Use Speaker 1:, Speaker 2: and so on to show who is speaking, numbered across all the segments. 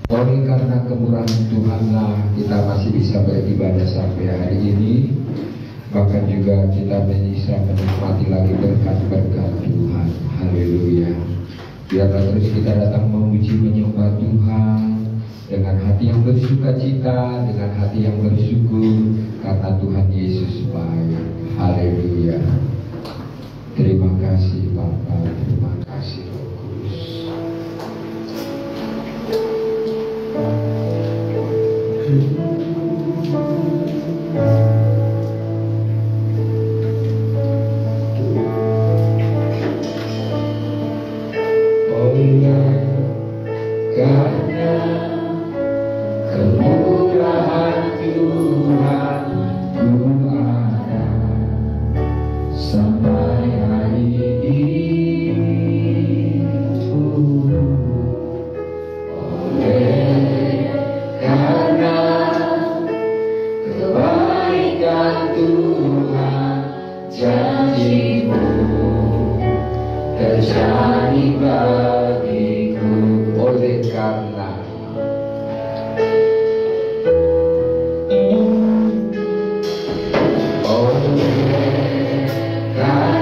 Speaker 1: Oleh karena kemurahan Tuhanlah kita masih bisa beribadah sampai hari ini. Bahkan juga kita bisa menikmati lagi berkat-berkat Tuhan. Haleluya. Biarlah terus kita datang memuji menyembah Tuhan dengan hati yang bersuka cita, dengan hati yang bersyukur, karena Tuhan Yesus baik. Haleluya. Terima kasih Bapa, terima kasih Roh Kudus. Karena kemurahan Tuhan ku ada sampai hari ini. Oleh karena kebaikan Tuhan, janji-Mu terjadi bagiku. Oleh karena karena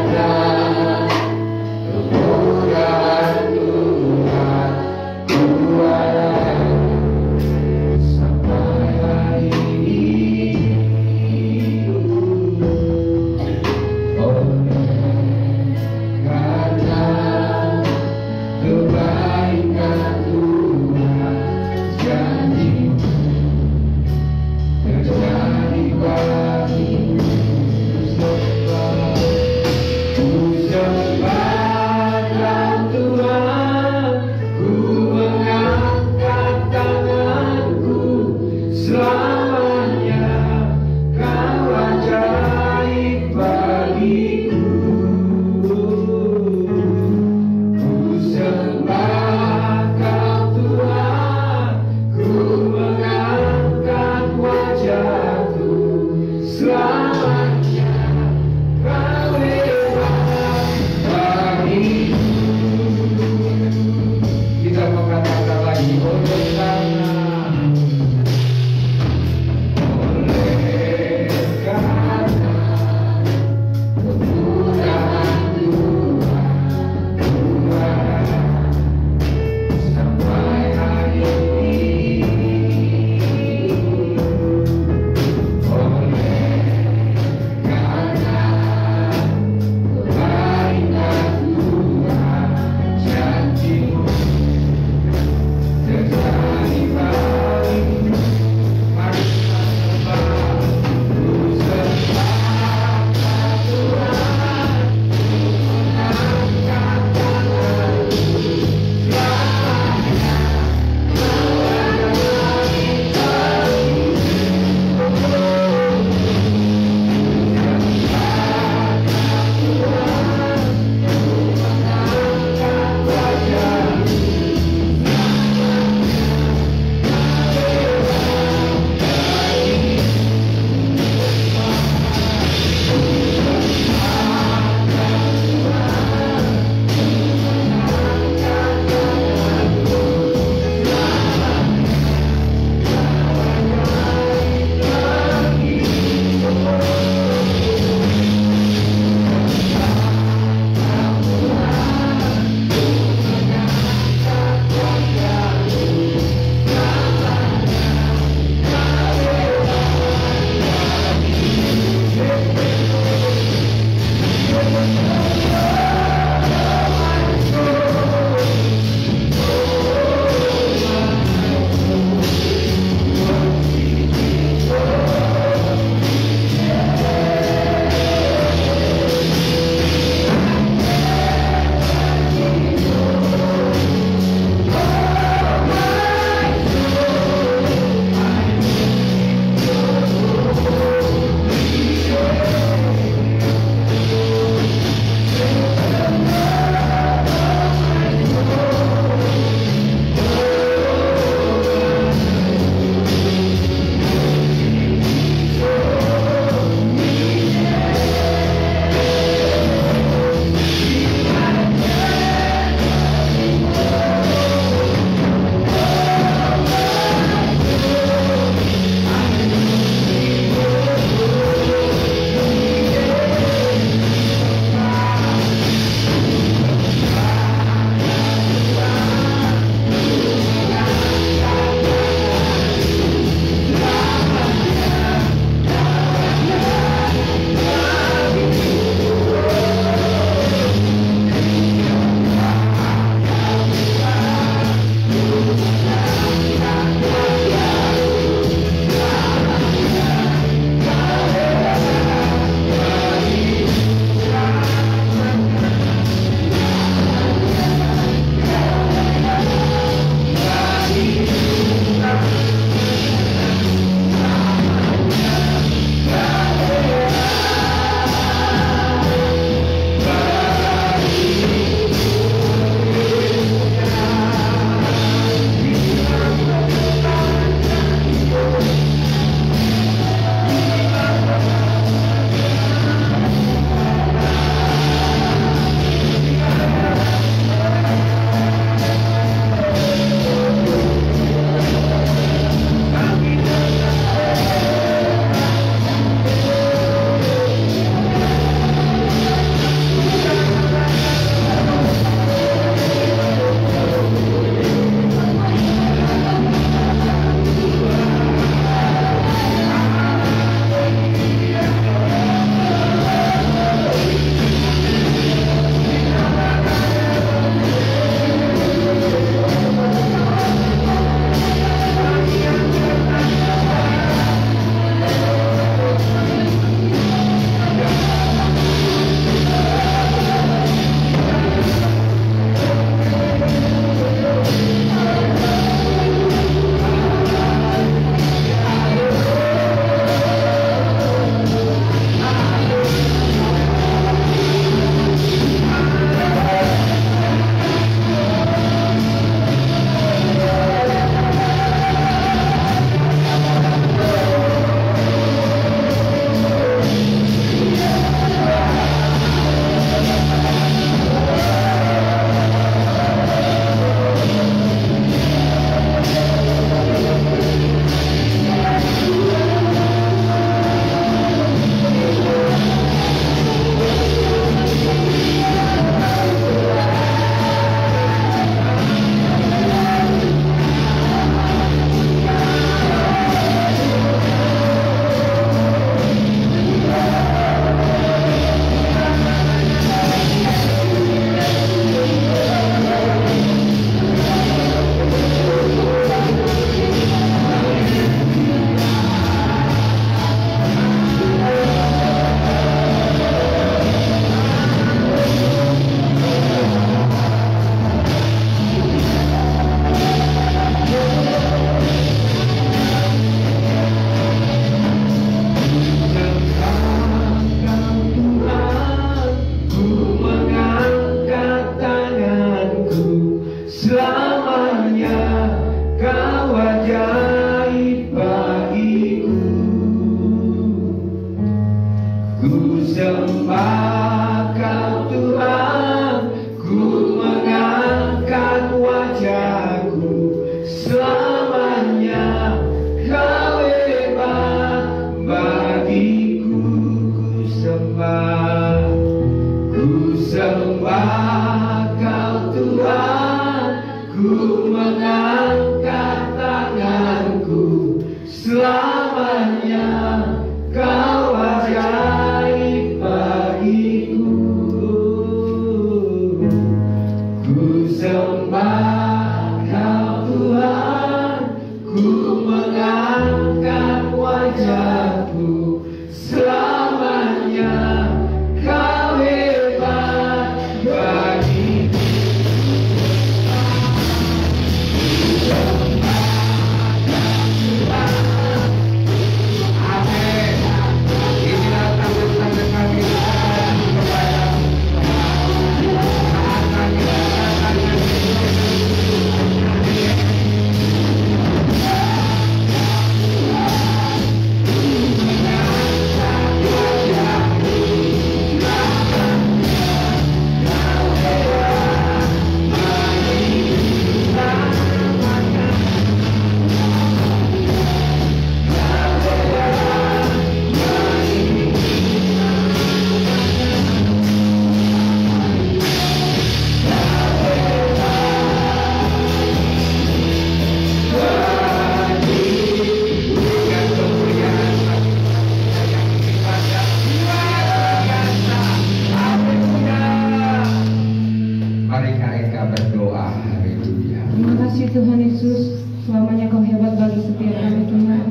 Speaker 2: Yesus, selamanya Kau hebat bagi setiap kami Tuhan.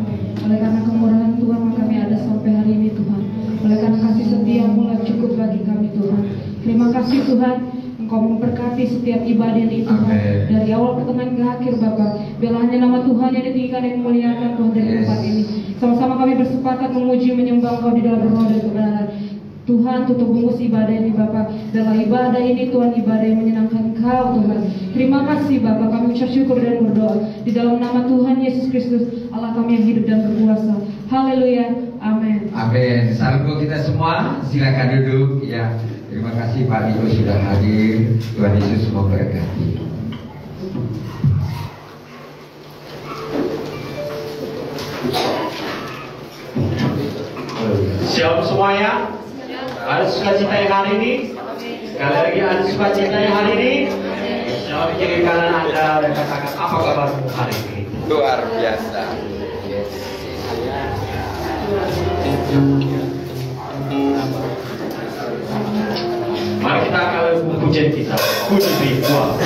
Speaker 2: Oleh karena kemurahan Tuhan maka kami ada sampai hari ini Tuhan. Oleh karena kasih setia-Mu lah cukup bagi kami Tuhan. Terima kasih Tuhan, Engkau memberkati setiap ibadah ini Tuhan. Dari awal pertengahan ke akhir Bapa. Biarlah hanya nama Tuhan yang ditinggikan dan dimuliakan Tuhan dari tempat ini. Sama-sama kami bersepakat memuji menyembah Engkau di dalam roh dan kebenaran. Tuhan, tutup bungkus ibadah ini Bapak. Dalam ibadah ini Tuhan, ibadah yang menyenangkan Kau Tuhan. Terima kasih Bapak, kami ucap syukur dan berdoa di dalam nama Tuhan Yesus Kristus, Allah kami yang hidup dan berkuasa. Haleluya, amin.
Speaker 1: Amin. Salam buat kita semua, silakan duduk ya. Terima kasih Pak Niko sudah hadir. Tuhan Yesus memberkati.
Speaker 3: Shalom semuanya. Ada sukacita yang hari ini. Sekali lagi ada sukacita yang hari ini. Shalom di kiri kanan Anda dan katakan apa kabarmu hari ini.
Speaker 1: Luar biasa.
Speaker 3: Mari kita akan pujian kita. Puji Tuhan.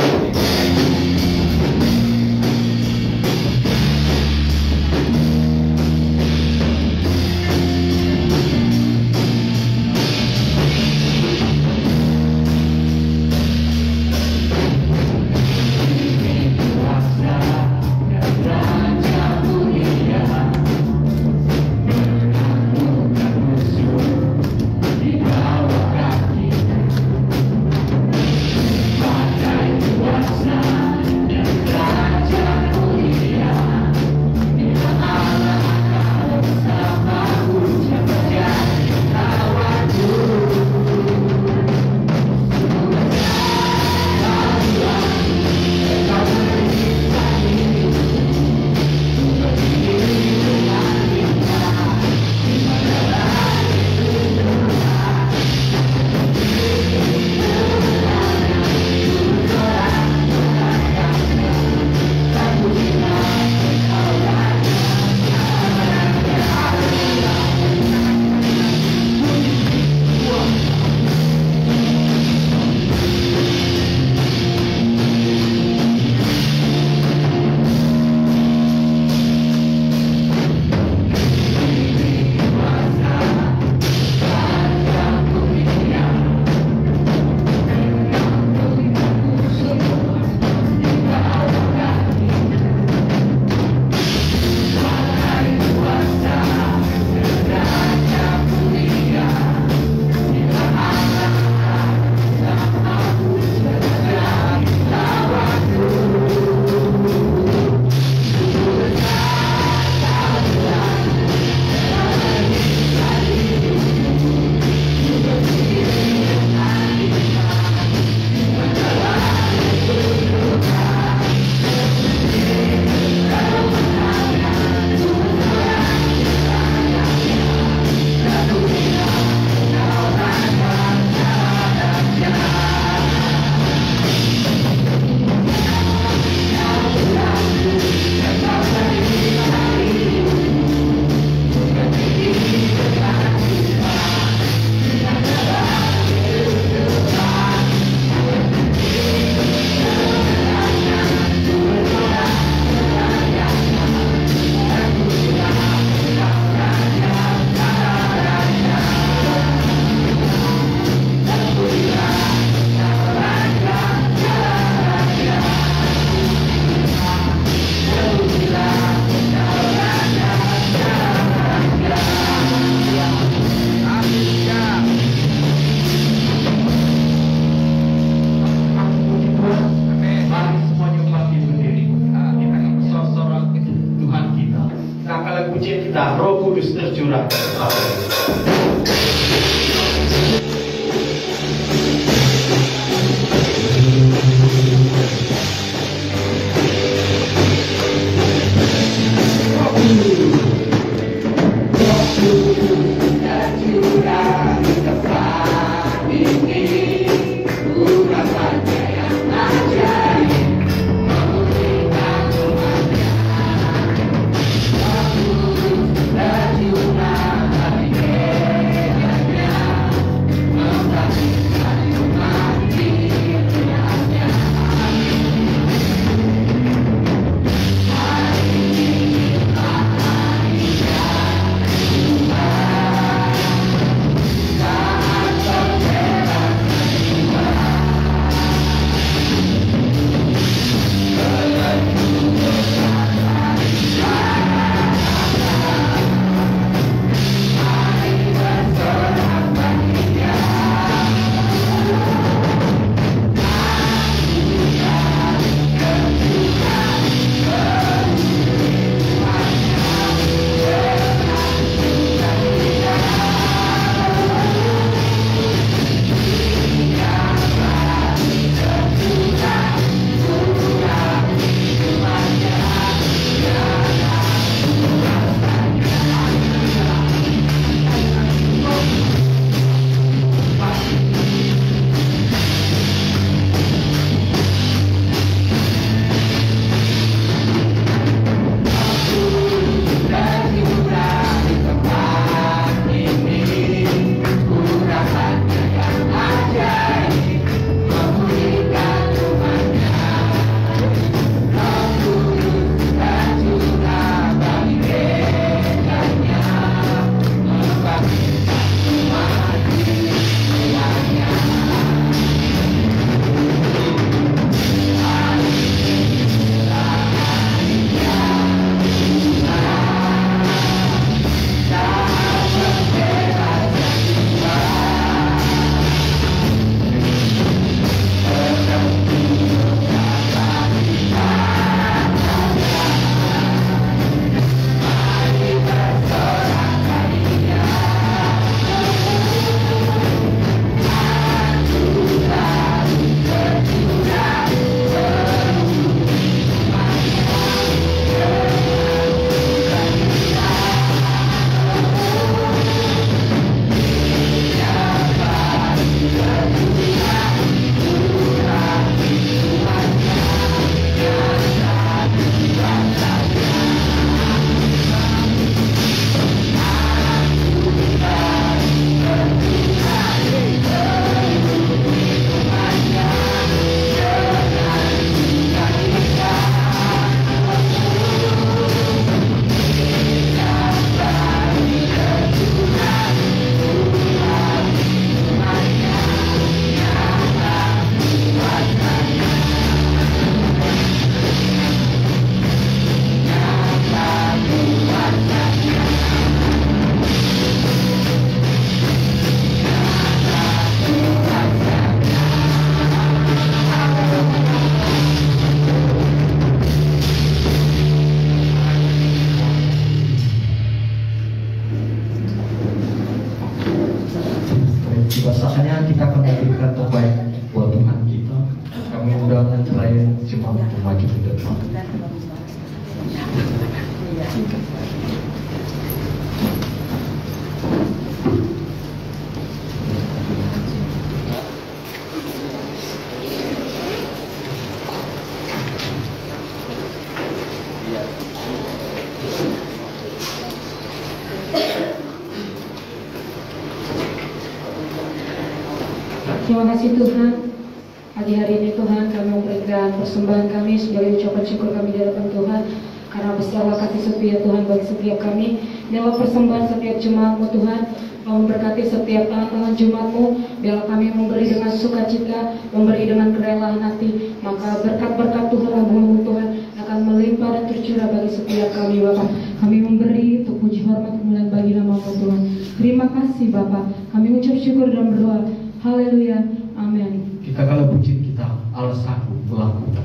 Speaker 2: Terima kasih Tuhan. Pagi hari ini Tuhan kami memberikan persembahan kami sebagai ucapan syukur kami di hadapan Tuhan. Karena besarlah kasih setia Tuhan bagi setiap kami. Inilah persembahan setiap jemaat-Mu Tuhan. Kau memberkati setiap tangan-tangan jemaat-Mu. Biarlah kami memberi dengan sukacita, memberi dengan kerelaan hati. Maka berkat-berkat Tuhan agung Tuhan akan melimpah dan tercurah bagi setiap kami Bapa. Kami memberi untuk puji hormat kemuliaan bagi nama-Mu Tuhan. Terima kasih Bapa. Kami ucap syukur dan berdoa. Haleluya, amin.
Speaker 3: Kita kalau puji kita Allah sanggup melakukan.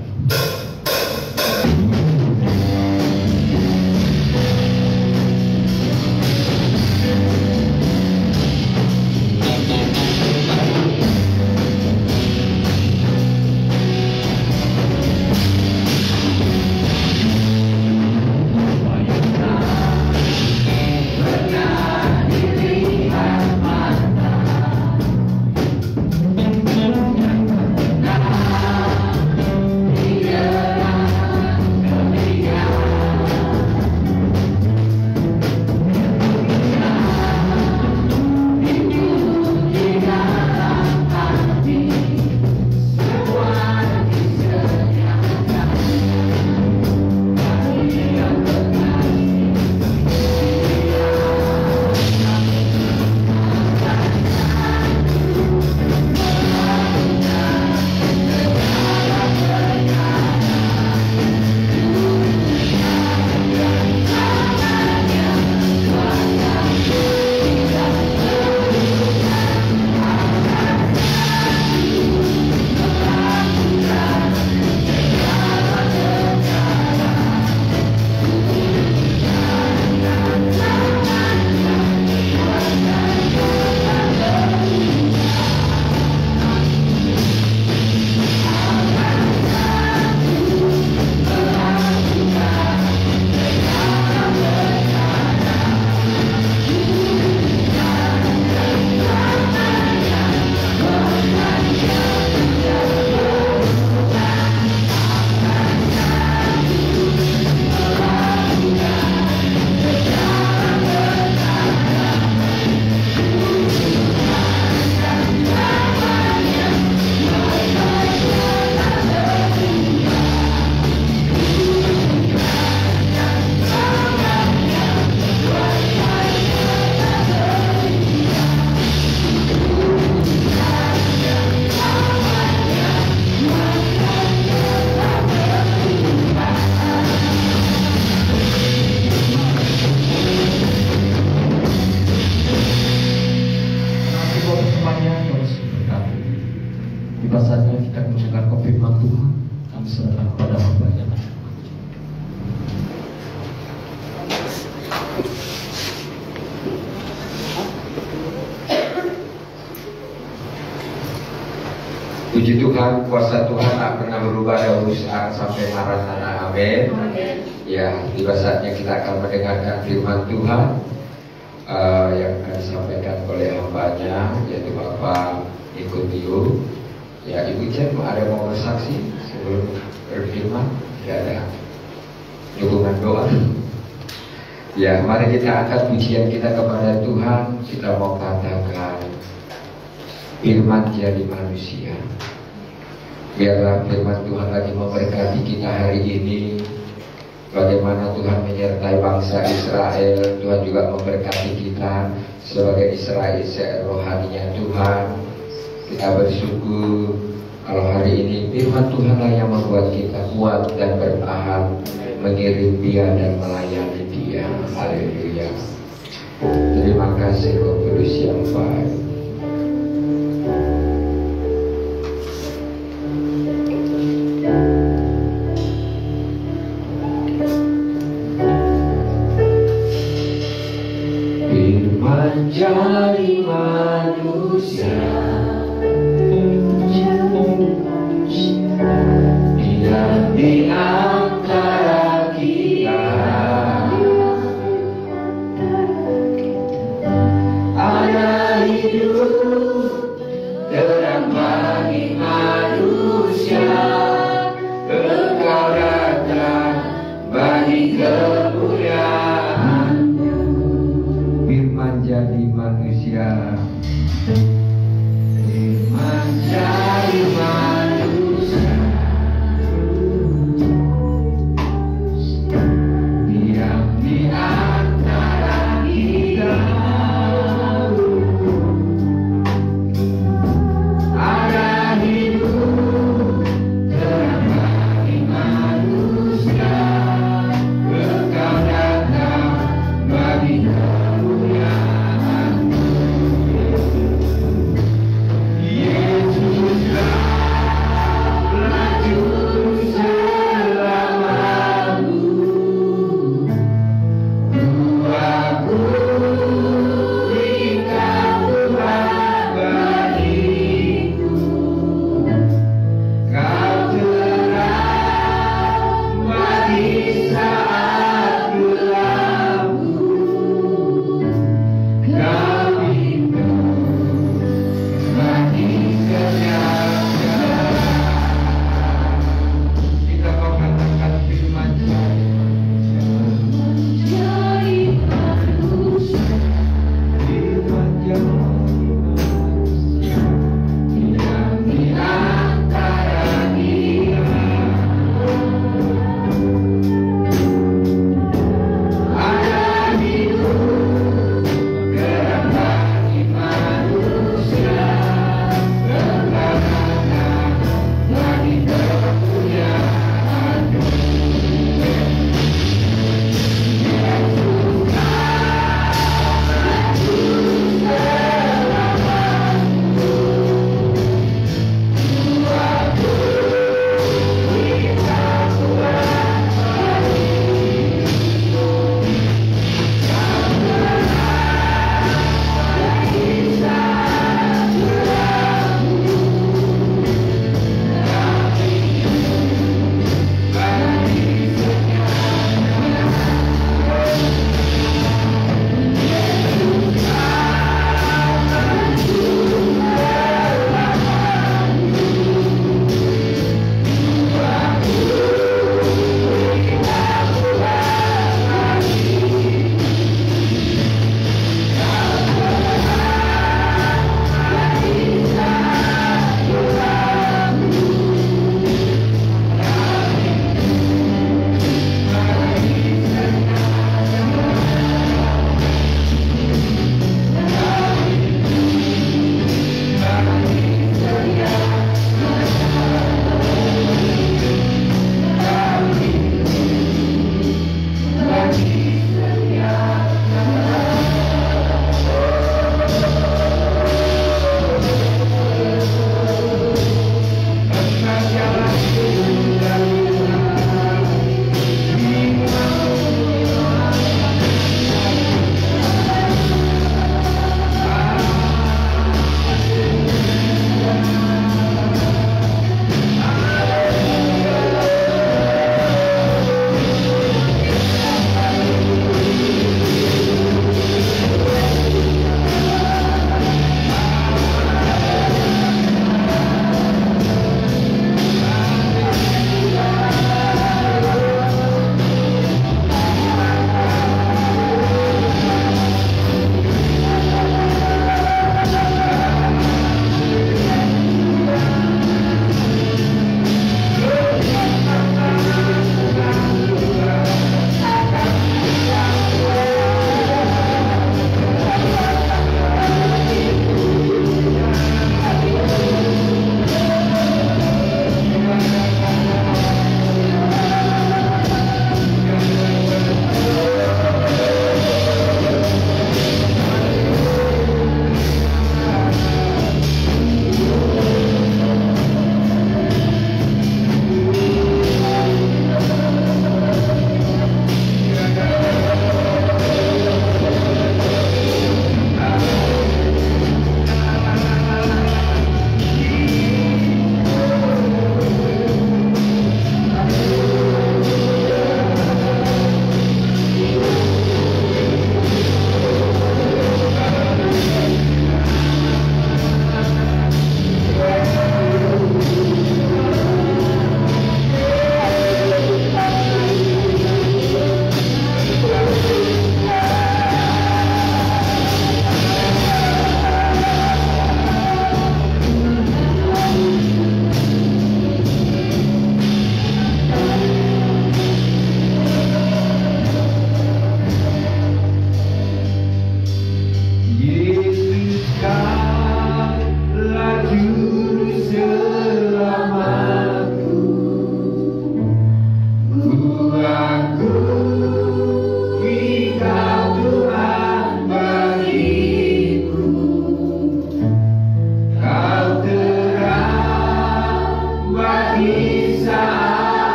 Speaker 1: Puji Tuhan, kuasa Tuhan tak pernah berubah dahulu sekarang sampai Maranatha. Amin. Ya, tiba saatnya kita akan mendengarkan firman Tuhan yang akan disampaikan oleh hambanya, yaitu Bapak Ikutiu. Ya, Ibu Jen, ada mau bersaksi sebelum berfirman? Tidak ada dukungan doa. Ya, mari kita angkat pujian kita kepada Tuhan. Kita mau katakan, firman jadi manusia. Biarlah firman Tuhan lagi memberkati kita hari ini. Bagaimana Tuhan menyertai bangsa Israel, Tuhan juga memberkati kita sebagai Israel rohaninya Tuhan. Kita bersyukur kalau hari ini firman Tuhanlah yang membuat kita kuat dan bertahan mengirim Dia dan melayani Dia. Haleluya. Terima kasih Roh Kudus yang baik. Menjadi manusia, Dia diangkat kemuliaan-Nya. Firman jadi manusia, firman jadi manusia, diam di antara kita. Ada hidup terang bagi manusia, Engkau datang bagi kemuliaan. Yesuslah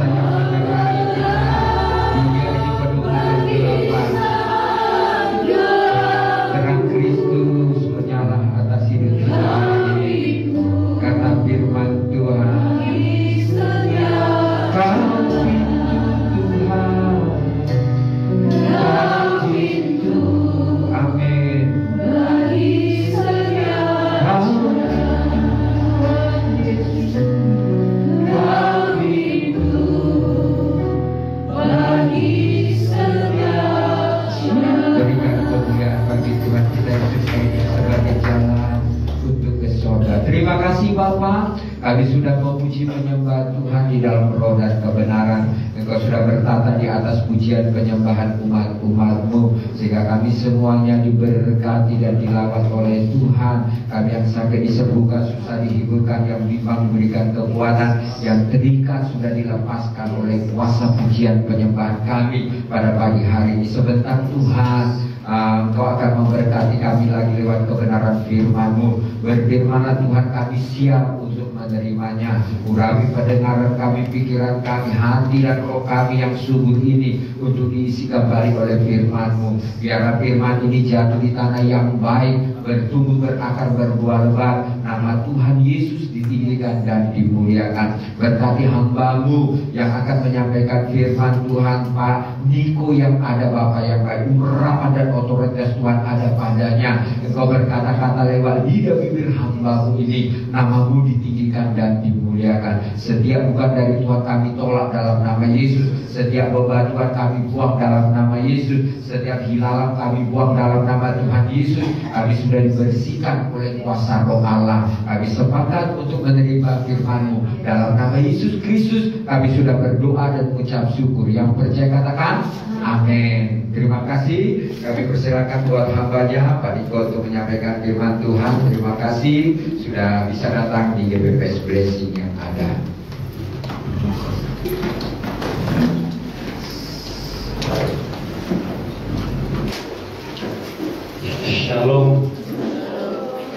Speaker 1: kuasa yang menerangi kita. Dunia ini penuh dengan kegelapan. Terang Kristus menyala atas hidup kita hari ini. Kata firman Tuhan, terima kasih Bapa, kami sudah memuji menyembah Tuhan di dalam roh dan kebenaran. Engkau sudah bertata di atas pujian penyembahan umat-umat-Mu, sehingga kami semuanya diberkati dan dilawat oleh Tuhan. Kami yang sakit disembuhkan, susah dihiburkan, yang bimbang diberikan kekuatan, yang terikat sudah dilepaskan oleh kuasa pujian penyembahan kami pada pagi hari ini. Sebentar Tuhan, Engkau akan memberkati kami lagi lewat kebenaran firman-Mu. Berfirmanlah Tuhan, kami siap untuk menerimanya. Urapi pendengaran kami, pikiran kami, hati dan roh kami yang subur ini untuk diisi kembali oleh firman-Mu. Biarlah firman ini jatuh di tanah yang baik, bertumbuh, berakar, berbuah lebat. Nama Tuhan Yesus ditinggikan dan dimuliakan. Berkati hamba-Mu yang akan menyampaikan firman Tuhan, Pak Niko yang ada, Bapak yang baik, urapan dan otoritas Tuhan ada padanya. Engkau berkata-kata lewat lidah bibir hamba-Mu ini, nama-Mu ditinggikan dan dimuliakan. Setiap bukan dari Tuhan kami tolak dalam nama Yesus. Setiap bebatuan kami buang dalam nama Yesus. Setiap hilalang kami buang dalam nama Tuhan Yesus. Kami sudah dibersihkan oleh kuasa Roh Allah. Kami sepakat untuk menerima firman-Mu dalam nama Yesus Kristus. Kami sudah berdoa dan mengucap syukur. Yang percaya katakan amin. Terima kasih. Kami persilakan buat hambanya Pak Niko untuk menyampaikan firman Tuhan. Terima kasih sudah bisa datang di GBPS Blessing yang ada.
Speaker 3: Shalom,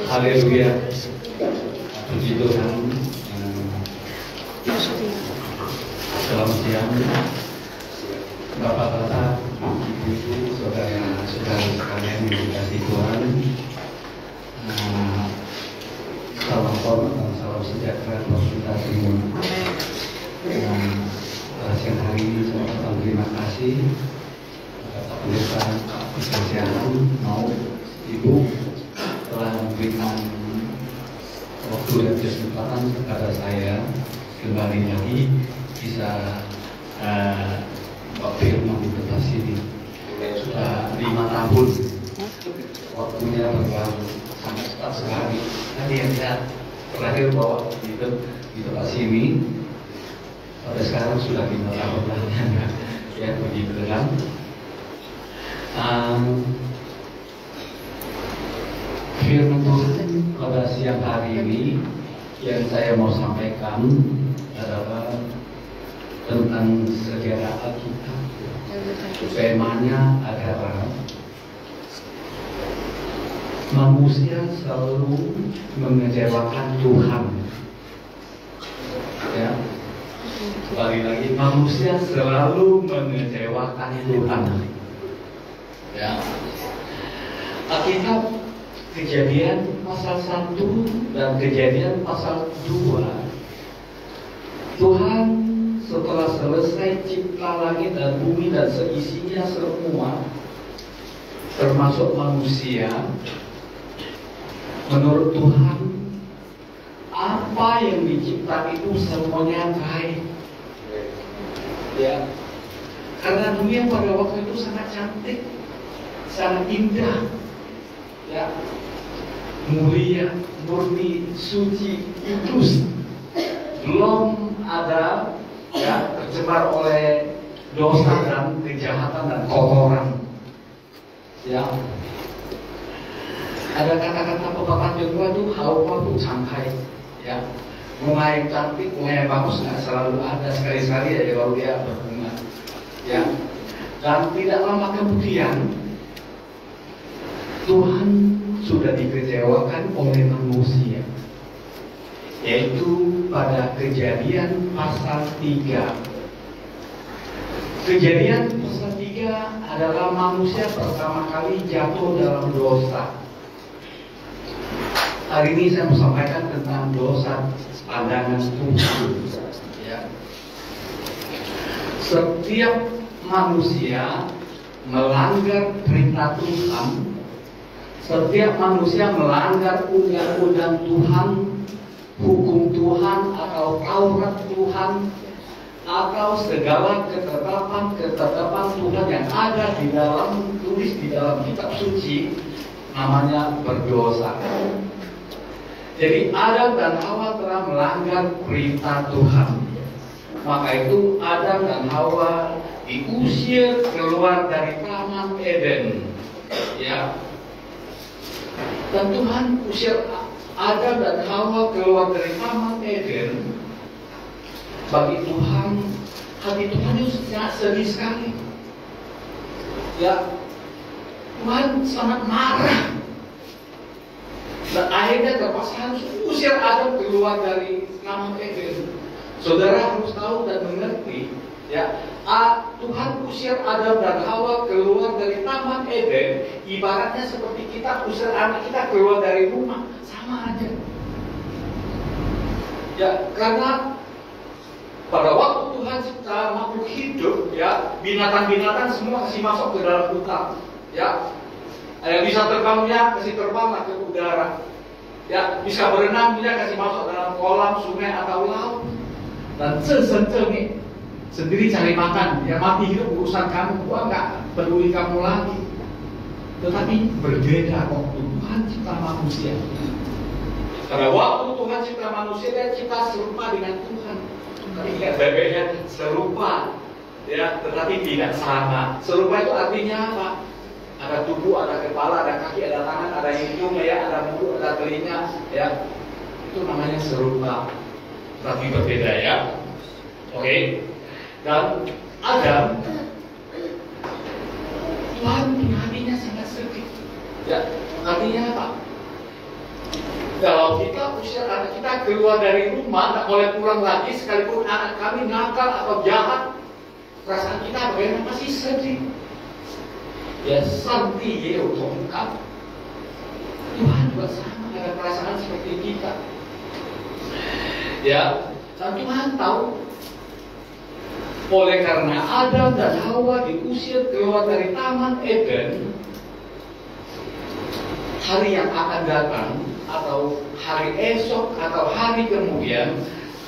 Speaker 3: haleluya, puji Tuhan. Selamat siang, Bapak-bapak, Ibu, saudara-saudara sekalian yang dikasihi Tuhan. Salam hormat, salam sejahtera, kita terima. Siang hari ini saya ucapkan terima kasih Bapak Pendeta Kesehatan mau Ibu telah memberikan waktu dan kesempatan kepada saya kembali lagi bisa firman di tempat sini. Sudah 5 tahun waktunya berlalu sangat cepat sekali. Tadi yang saya terakhir bawa di tempat sini pada sekarang sudah 5 tahun lah ya, begitu kan. Firman Tuhan pada siang hari ini yang saya mau sampaikan adalah tentang sejarah Alkitab. Temanya adalah manusia selalu mengecewakan Tuhan. Ya, kembali lagi, manusia selalu mengecewakan Tuhan. Ya, Alkitab Kejadian pasal 1 dan Kejadian pasal 2, Tuhan setelah selesai cipta langit dan bumi dan seisinya semua, termasuk manusia, menurut Tuhan apa yang dicipta itu semuanya baik. Ya, karena dunia pada waktu itu sangat cantik, sangat indah, ya, mulia, murni, suci, kudus, belum ada ya tercemar oleh dosa dan kejahatan dan kotoran. Ya, ada kata-kata pepatah kedua itu hawa bucangkai. Ya, bunga yang cantik, bunga yang bagus nggak selalu ada, sekali-sekali aja baru dia berbunga. Ya, dan tidak lama kemudian Tuhan sudah dikecewakan oleh manusia, yaitu pada Kejadian pasal 3 Kejadian pasal 3 adalah manusia pertama kali jatuh dalam dosa. Hari ini saya mau sampaikan tentang dosa pandangan Tuhan. Ya. Setiap manusia melanggar perintah Tuhan, setiap manusia melanggar undang-undang Tuhan, hukum Tuhan atau Taurat Tuhan, atau segala ketetapan Tuhan yang ada di dalam tulis di dalam kitab suci, namanya berdosa. Jadi Adam dan Hawa telah melanggar perintah Tuhan. Maka itu Adam dan Hawa diusir keluar dari Taman Eden. Ya. Dan Tuhan usir Adam dan Hawa keluar dari Taman Eden. Bagi Tuhan, hati Tuhan itu sangat sedih sekali. Ya, Tuhan sangat marah. Dan akhirnya terpaksa harus usir Adam keluar dari Taman Eden. Saudara harus tahu dan mengerti, ya, Tuhan usir Adam dan Hawa keluar dari Taman Eden, ibaratnya seperti kita usir anak kita keluar dari rumah, sama aja. Ya, karena pada waktu Tuhan cipta makhluk hidup, ya, binatang-binatang semua kasih masuk ke dalam hutan, ya. Yang bisa terbang dia kasih terbang ke udara, ya. Bisa berenang dia kasih masuk dalam kolam, sungai atau laut. Dan sendiri cari makan, ya, mati hidup urusan kamu, gua nggak peduli kamu lagi. Tetapi berbeda waktu Tuhan cipta manusia. Pada waktu Tuhan cipta manusia, dia cipta serupa dengan Tuhan. Tapi ingat bebeknya serupa, ya, tetapi tidak sama. Serupa itu artinya apa? Ada tubuh, ada kepala, ada kaki, ada tangan, ada hidung, ya, ada mulut, ada telinga, ya. Itu namanya serupa, tapi berbeda, ya. Oke. Dan Adam, Tuhan hatinya sangat sedih. Ya, artinya apa? Kalau kita usir anak kita keluar dari rumah, tak boleh pulang lagi, sekalipun anak kami nakal atau jahat, perasaan kita bagaimana? Masih sedih. Ya, santi ya untuk engkau. Tuhan juga sama, ada perasaan seperti kita. Ya, dan Tuhan tahu. Oleh karena Adam dan Hawa diusir keluar dari Taman Eden, hari yang akan datang atau hari esok atau hari kemudian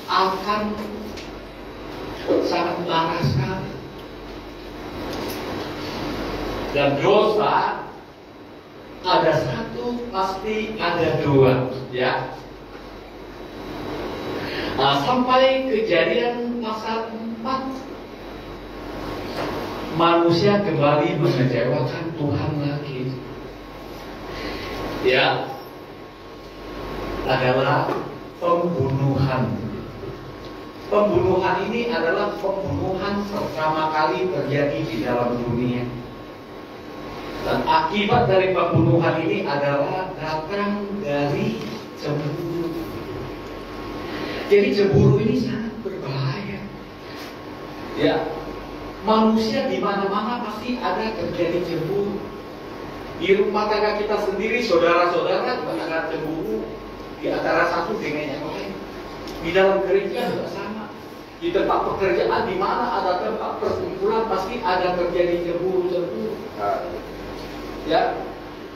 Speaker 3: akan sangat parah sekali. Dan dosa ada satu, pasti ada dua, ya. Sampai Kejadian pasal 4, manusia kembali mengecewakan Tuhan lagi. Ya, adalah pembunuhan. Pembunuhan ini adalah pembunuhan pertama kali terjadi di dalam dunia. Dan akibat dari pembunuhan ini adalah datang dari cemburu. Jadi cemburu ini sangat berbahaya. Ya, manusia di mana-mana pasti ada terjadi cemburu. Di rumah tangga kita sendiri, saudara-saudara juga ada cemburu di antara satu dengan yang lain. Di dalam gereja juga sama. Di tempat pekerjaan, di mana ada tempat perkumpulan, pasti ada terjadi cemburu-cemburu. Ya,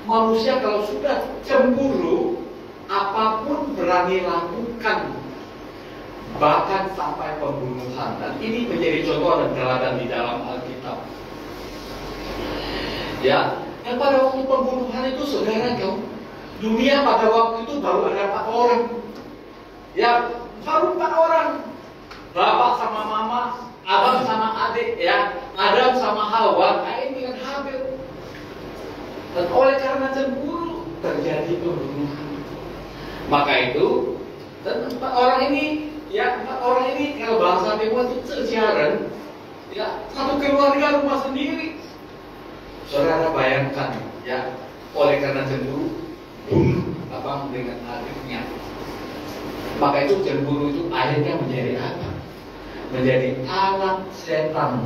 Speaker 3: manusia kalau sudah cemburu, apapun berani lakukan, bahkan sampai pembunuhan. Dan ini menjadi contoh dan teladan di dalam Alkitab. Ya, dan pada waktu pembunuhan itu, saudara tahu, dunia pada waktu itu baru ada 4 orang. Ya, baru 4 orang. Bapak sama mama, abang sama adik, ya, Adam sama Hawa, Kain dengan Habil. Dan oleh karena cemburu terjadi pembunuhan. Maka itu, dan 4 orang ini, ya, 4 orang ini kalau bahasa Dewa itu sejaran, ya, satu keluarga rumah sendiri. Saudara bayangkan, ya, oleh karena cemburu bunuh abang dengan adiknya. Maka itu cemburu itu akhirnya menjadi apa? Menjadi alat setan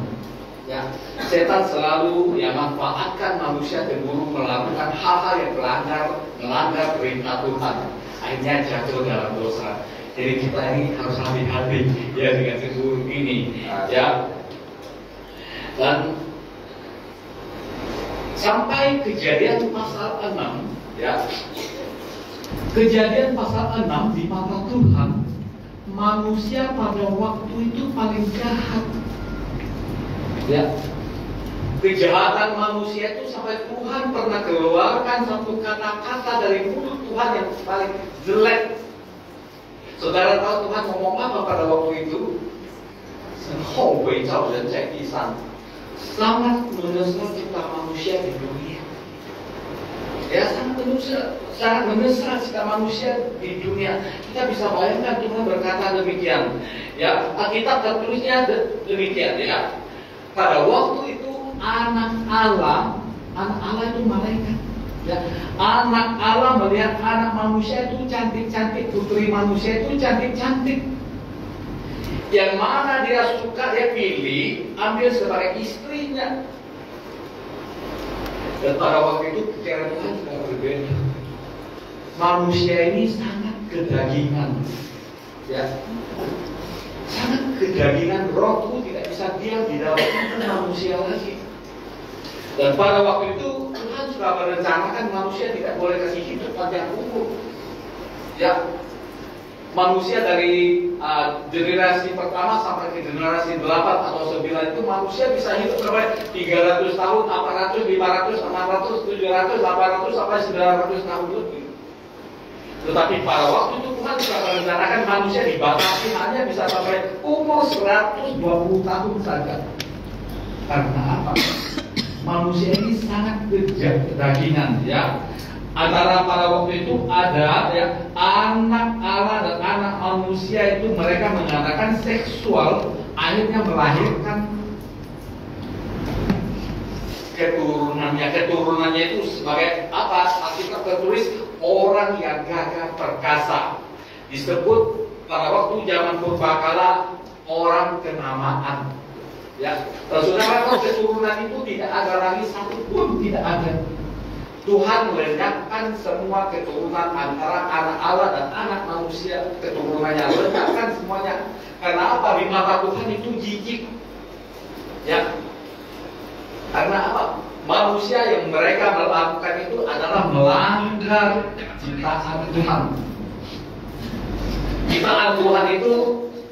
Speaker 3: Ya, setan selalu manfaatkan manusia cenderung melakukan hal-hal yang melanggar perintah Tuhan. Akhirnya jatuh dalam dosa. Jadi kita ini harus hati-hati ya dengan cenderung ini. Ya, dan sampai Kejadian pasal 6, ya. Kejadian pasal 6 di mata Tuhan, manusia pada waktu itu paling jahat. Ya, kejahatan manusia itu sampai Tuhan pernah keluarkan satu kata-kata dari mulut Tuhan yang paling jelek. Saudara tahu Tuhan ngomong apa pada waktu itu? Sangat menyesal cipta manusia di dunia. Ya, sangat menyesal cipta manusia di dunia. Kita bisa bayangkan Tuhan berkata demikian. Ya, Alkitab tertulisnya demikian. Ya. Pada waktu itu anak Allah itu malaikat. Ya, anak Allah melihat anak manusia itu cantik-cantik, putri manusia itu cantik-cantik. Yang mana dia suka, dia pilih, ambil sebagai istrinya. Dan pada waktu itu pikiran Tuhan sudah berbeda. Manusia ini sangat kedagingan. Ya. Sangat kedagingan, rohku tidak bisa diam di dalam manusia lagi. Dan pada waktu itu Tuhan sudah merencanakan manusia tidak boleh kasih hidup panjang umur. Ya, manusia dari generasi pertama sampai ke generasi 8 atau 9 itu manusia bisa hidup sampai 300 tahun, 400, 500, 600, 700, 800 sampai 900 tahun lebih. Tetapi pada waktu itu Tuhan sudah merencanakan manusia dibatasi hanya bisa sampai umur 120 tahun saja. Karena apa? Manusia ini sangat kedagingan, ya. Antara pada waktu itu ada ya anak Allah dan anak manusia itu mereka mengadakan seksual, akhirnya melahirkan keturunannya itu sebagai apa? Alkitab tertulis orang yang gagah perkasa. Disebut pada waktu zaman purbakala orang kenamaan. Ya, saudara, keturunan itu tidak ada lagi satu pun, tidak ada. Tuhan melenyapkan semua keturunan antara anak Allah dan anak manusia, keturunannya lenyapkan semuanya. Karena apa? Di mata Tuhan itu jijik. Ya. Karena apa? Manusia yang mereka melakukan itu adalah melanggar ciptaan Tuhan. Ciptaan Tuhan itu,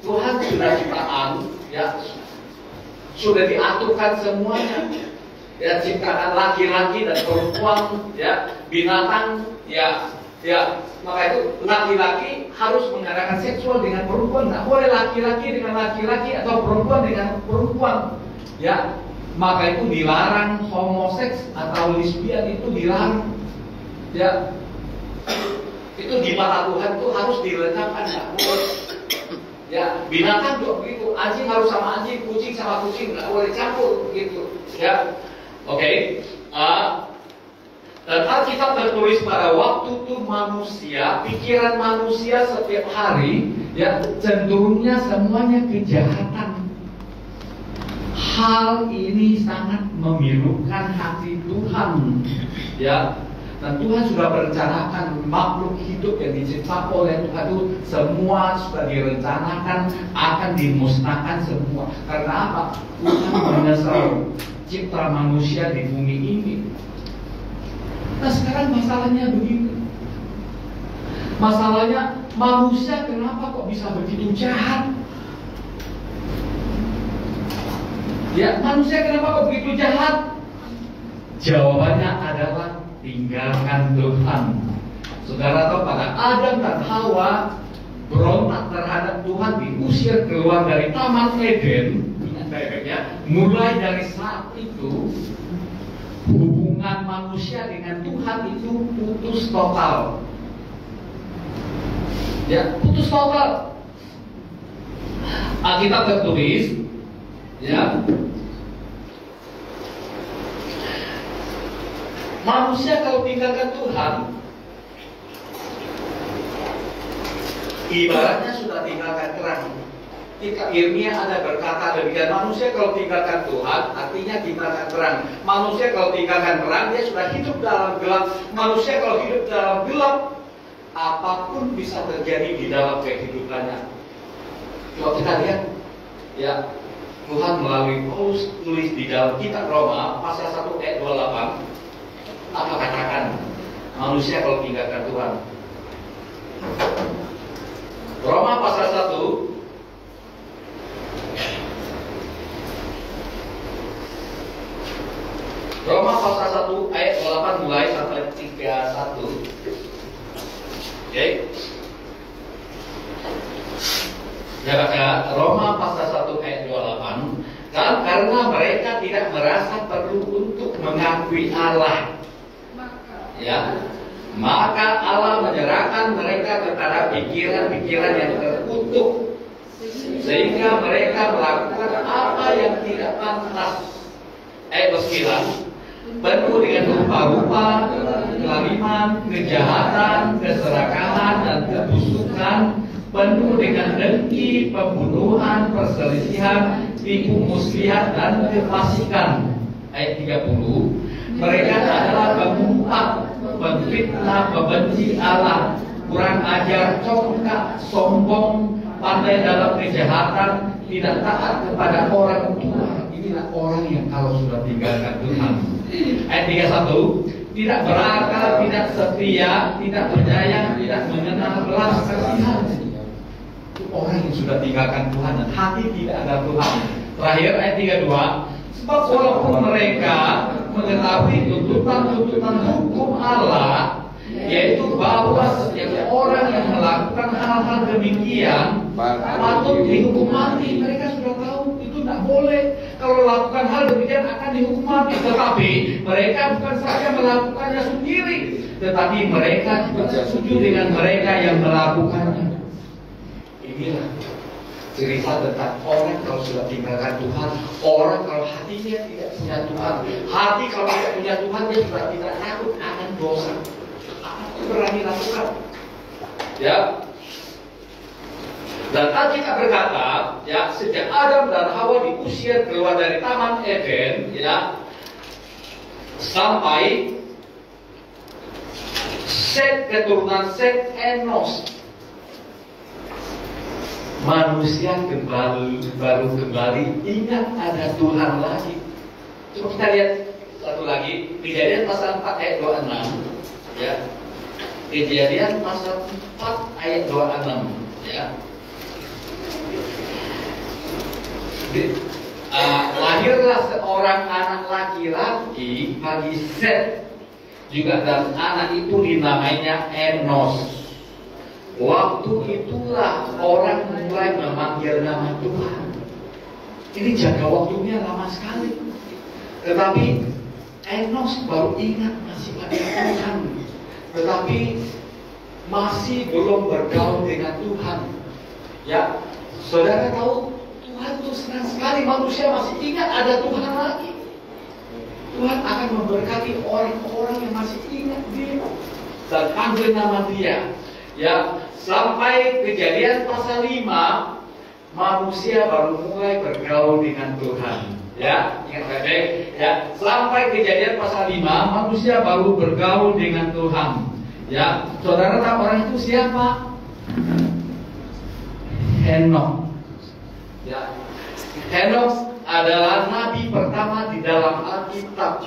Speaker 3: Tuhan sudah ciptaan, ya, sudah diaturkan semuanya. Ya, ciptaan laki-laki dan perempuan, ya, binatang, ya, maka itu laki-laki harus mengadakan seksual dengan perempuan, tidak boleh laki-laki dengan laki-laki atau perempuan dengan perempuan, ya. Maka itu dilarang, homoseks atau lesbian itu dilarang, ya. Itu di mata Tuhan itu harus dilenyapkan, nggak boleh. Ya, binatang juga begitu, anjing harus sama anjing, kucing sama kucing, nggak boleh campur, gitu, ya. Oke. Dan Alkitab tertulis pada waktu itu manusia, pikiran manusia setiap hari, ya, cenderungnya semuanya kejahatan. Hal ini sangat memilukan hati Tuhan, ya. Dan Tuhan sudah merencanakan makhluk hidup yang dicipta oleh Tuhan itu semua sudah direncanakan akan dimusnahkan semua. Karena apa? Tuhan menyesal cipta manusia di bumi ini. Nah, sekarang masalahnya begini. Masalahnya manusia kenapa kok bisa begitu jahat? Ya, manusia kenapa kok begitu jahat? Jawabannya adalah tinggalkan Tuhan. Saudara tahu pada Adam dan Hawa berontak terhadap Tuhan, diusir keluar dari Taman Eden. Ya, mulai dari saat itu hubungan manusia dengan Tuhan itu putus total. Ya, putus total. Alkitab tertulis, ya, manusia kalau tinggalkan Tuhan, ibaratnya sudah tinggalkan terang. Irmia ada berkata demikian, manusia kalau tinggalkan Tuhan, artinya tinggalkan terang. Manusia kalau tinggalkan terang, dia sudah hidup dalam gelap. Manusia kalau hidup dalam gelap, apapun bisa terjadi di dalam kehidupannya. Coba kita lihat, ya, Tuhan melalui Paulus tulis di dalam kitab Roma pasal 1 ayat 28, apa katakan manusia kalau tinggalkan Tuhan. Roma pasal 1 Roma pasal 1 ayat 28 mulai sampai 31. Oke. Ya, baca Roma pasal 1 ayat 28. Dan karena mereka tidak merasa perlu untuk mengakui Allah, ya, maka Allah menyerahkan mereka kepada pikiran-pikiran yang terkutuk, sehingga mereka melakukan apa yang tidak pantas. Ayat 9, penuh dengan rupa-rupa kelaliman, kejahatan, keserakahan, dan kebusukan, penuh dengan dengki, pembunuhan, perselisihan, tipu muslihat, dan kefasikan. Ayat 30, mereka adalah pengumpat, penfitnah, pembenci Allah, kurang ajar, congkak, sombong, pandai dalam kejahatan, tidak taat kepada orang tua. Inilah orang yang kalau sudah tinggalkan Tuhan. Ayat 31, tidak berakal, tidak setia, tidak percaya, tidak mengenal belas kasihan. Itu orang yang sudah tinggalkan Tuhan dan hati tidak ada Tuhan. Terakhir ayat 32, sebab walaupun mereka mengetahui tuntutan hukum Allah, yaitu bahwa setiap orang yang melakukan hal-hal demikian patut dihukum mati. Mereka sudah tahu itu tidak boleh. Kalau melakukan hal demikian akan dihukum mati. Tetapi mereka bukan saja melakukannya sendiri, tetapi mereka juga setuju dengan mereka yang melakukannya. Inilah cerita tentang orang kalau sudah tinggalkan Tuhan. Orang kalau hatinya tidak punya Tuhan, hati kalau tidak punya Tuhan, dia sudah tidak takut akan dosa, berani lakukan, ya. Dan Alkitab berkata, ya, sejak Adam dan Hawa diusir keluar dari Taman Eden, ya, sampai Set, keturunan Set, Enos, manusia baru kembali ingat ada Tuhan lagi. Coba kita lihat satu lagi, Kejadian pasal 4 ayat 26, ya. Kejadian pasal 4 ayat 26, ya. Lahirlah seorang anak laki-laki bagi Set juga, dan anak itu dinamainya Enos. Waktu itulah orang mulai memanggil nama Tuhan. Ini jangka waktunya lama sekali, tetapi Enos baru ingat masih ada Tuhan, tetapi masih belum bergaul dengan Tuhan. Ya, saudara tahu, Tuhan tuh senang sekali manusia masih ingat ada Tuhan lagi. Tuhan akan memberkati orang-orang yang masih ingat Dia dan panggil nama Dia. Ya, sampai Kejadian pasal 5, manusia baru mulai bergaul dengan Tuhan. Ya, ingat baik-baik. Ya, sampai Kejadian pasal 5, manusia baru bergaul dengan Tuhan. Ya, saudara tahu orang itu siapa? Henokh. Ya, Henokh adalah nabi pertama di dalam Alkitab.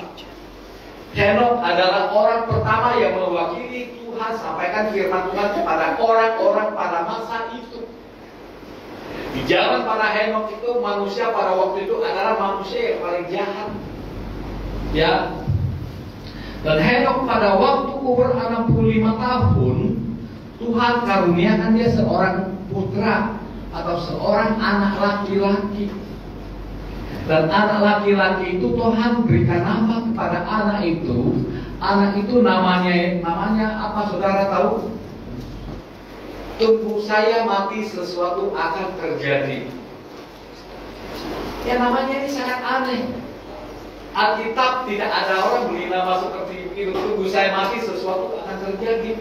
Speaker 3: Henokh adalah orang pertama yang mewakili Tuhan sampaikan firman Tuhan kepada orang-orang pada masa itu. Di zaman para Henokh itu, manusia pada waktu itu adalah manusia yang paling jahat. Ya. Dan Henokh pada waktu umur 65 tahun, Tuhan karuniakan dia seorang putra atau seorang anak laki-laki. Dan anak laki-laki itu Tuhan berikan nama kepada anak itu. Anak itu namanya apa, saudara tahu? Tunggu saya mati sesuatu akan terjadi. Ya, namanya ini sangat aneh. Alkitab tidak ada orang beri nama seperti itu. Tunggu saya mati sesuatu akan terjadi.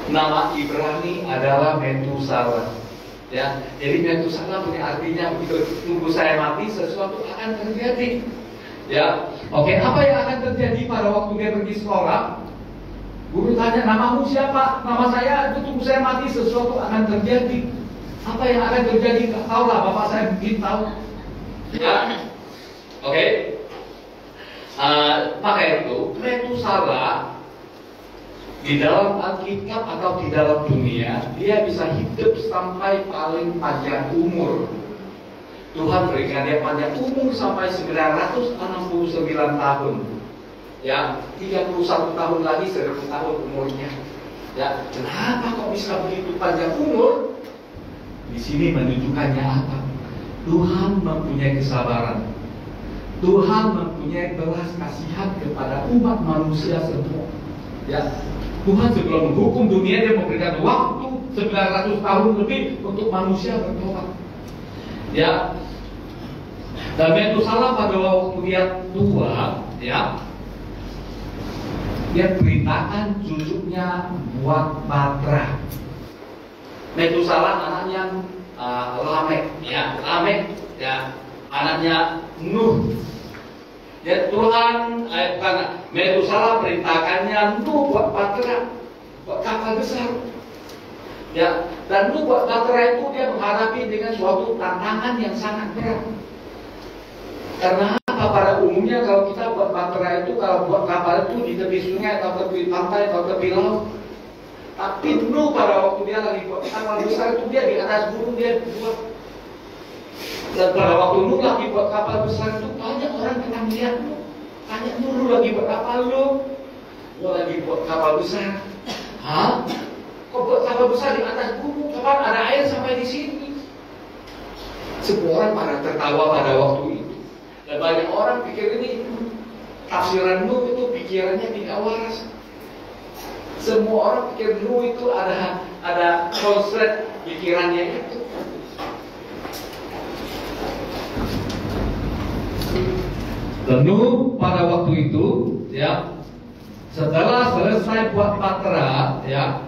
Speaker 3: Nama Ibrani adalah Metusalah. Ya, jadi Metusalah punya artinya begitu, tunggu saya mati sesuatu akan terjadi. Ya, oke, apa yang akan terjadi pada waktu dia pergi sekolah? Guru tanya, namamu siapa? Nama saya, itu tunggu saya mati sesuatu akan terjadi. Apa yang akan terjadi? Gak tahu lah, bapak saya mungkin tahu. Ya, oke. Maka itu Metusalah di dalam Alkitab atau di dalam dunia, dia bisa hidup sampai paling panjang umur. Tuhan berikan dia panjang umur sampai 969 tahun. Ya, 31 tahun lagi 1000 tahun umurnya. Ya, kenapa kok bisa begitu panjang umur? Di sini menunjukkannya apa? Tuhan mempunyai kesabaran. Tuhan mempunyai belas kasihan kepada umat manusia semua. Ya, Tuhan sebelum menghukum dunia, dia memberikan waktu 900 tahun lebih untuk manusia bertobat. Ya, dan Metusalah pada waktu dia tua, ya, dia perintahkan cucunya buat batra. Metusalah anaknya Lamek, ya, Lamek, ya, anaknya Nuh. Ya, Tuhan, Metusalah perintahkannya Nuh buat batra, buat kapal besar. Ya, dan Nuh buat batra itu dia menghadapi dengan suatu tantangan yang sangat berat. Karena apa? Pada umumnya kalau kita buat batra itu, kalau buat kapal itu di tepi sungai atau tepi pantai atau tepi laut. Tapi Nuh pada waktu dia lagi buat kapal besar itu dia di atas gunung dia buat. Dan pada waktu Nuh lagi buat kapal besar itu banyak orang yang melihat Nuh. Tanya, Nuh lagi buat kapal lu lagi buat kapal besar. Hah? Kok buat kapal besar di atas gunung? Kapan ada air sampai di sini? Semua orang pada tertawa pada waktu itu. Dan banyak orang pikir ini tafsiran Nuh itu pikirannya tidak waras. Semua orang pikir Nuh itu ada konsep pikirannya itu. Dan Nuh pada waktu itu, ya, setelah selesai buat batra, ya,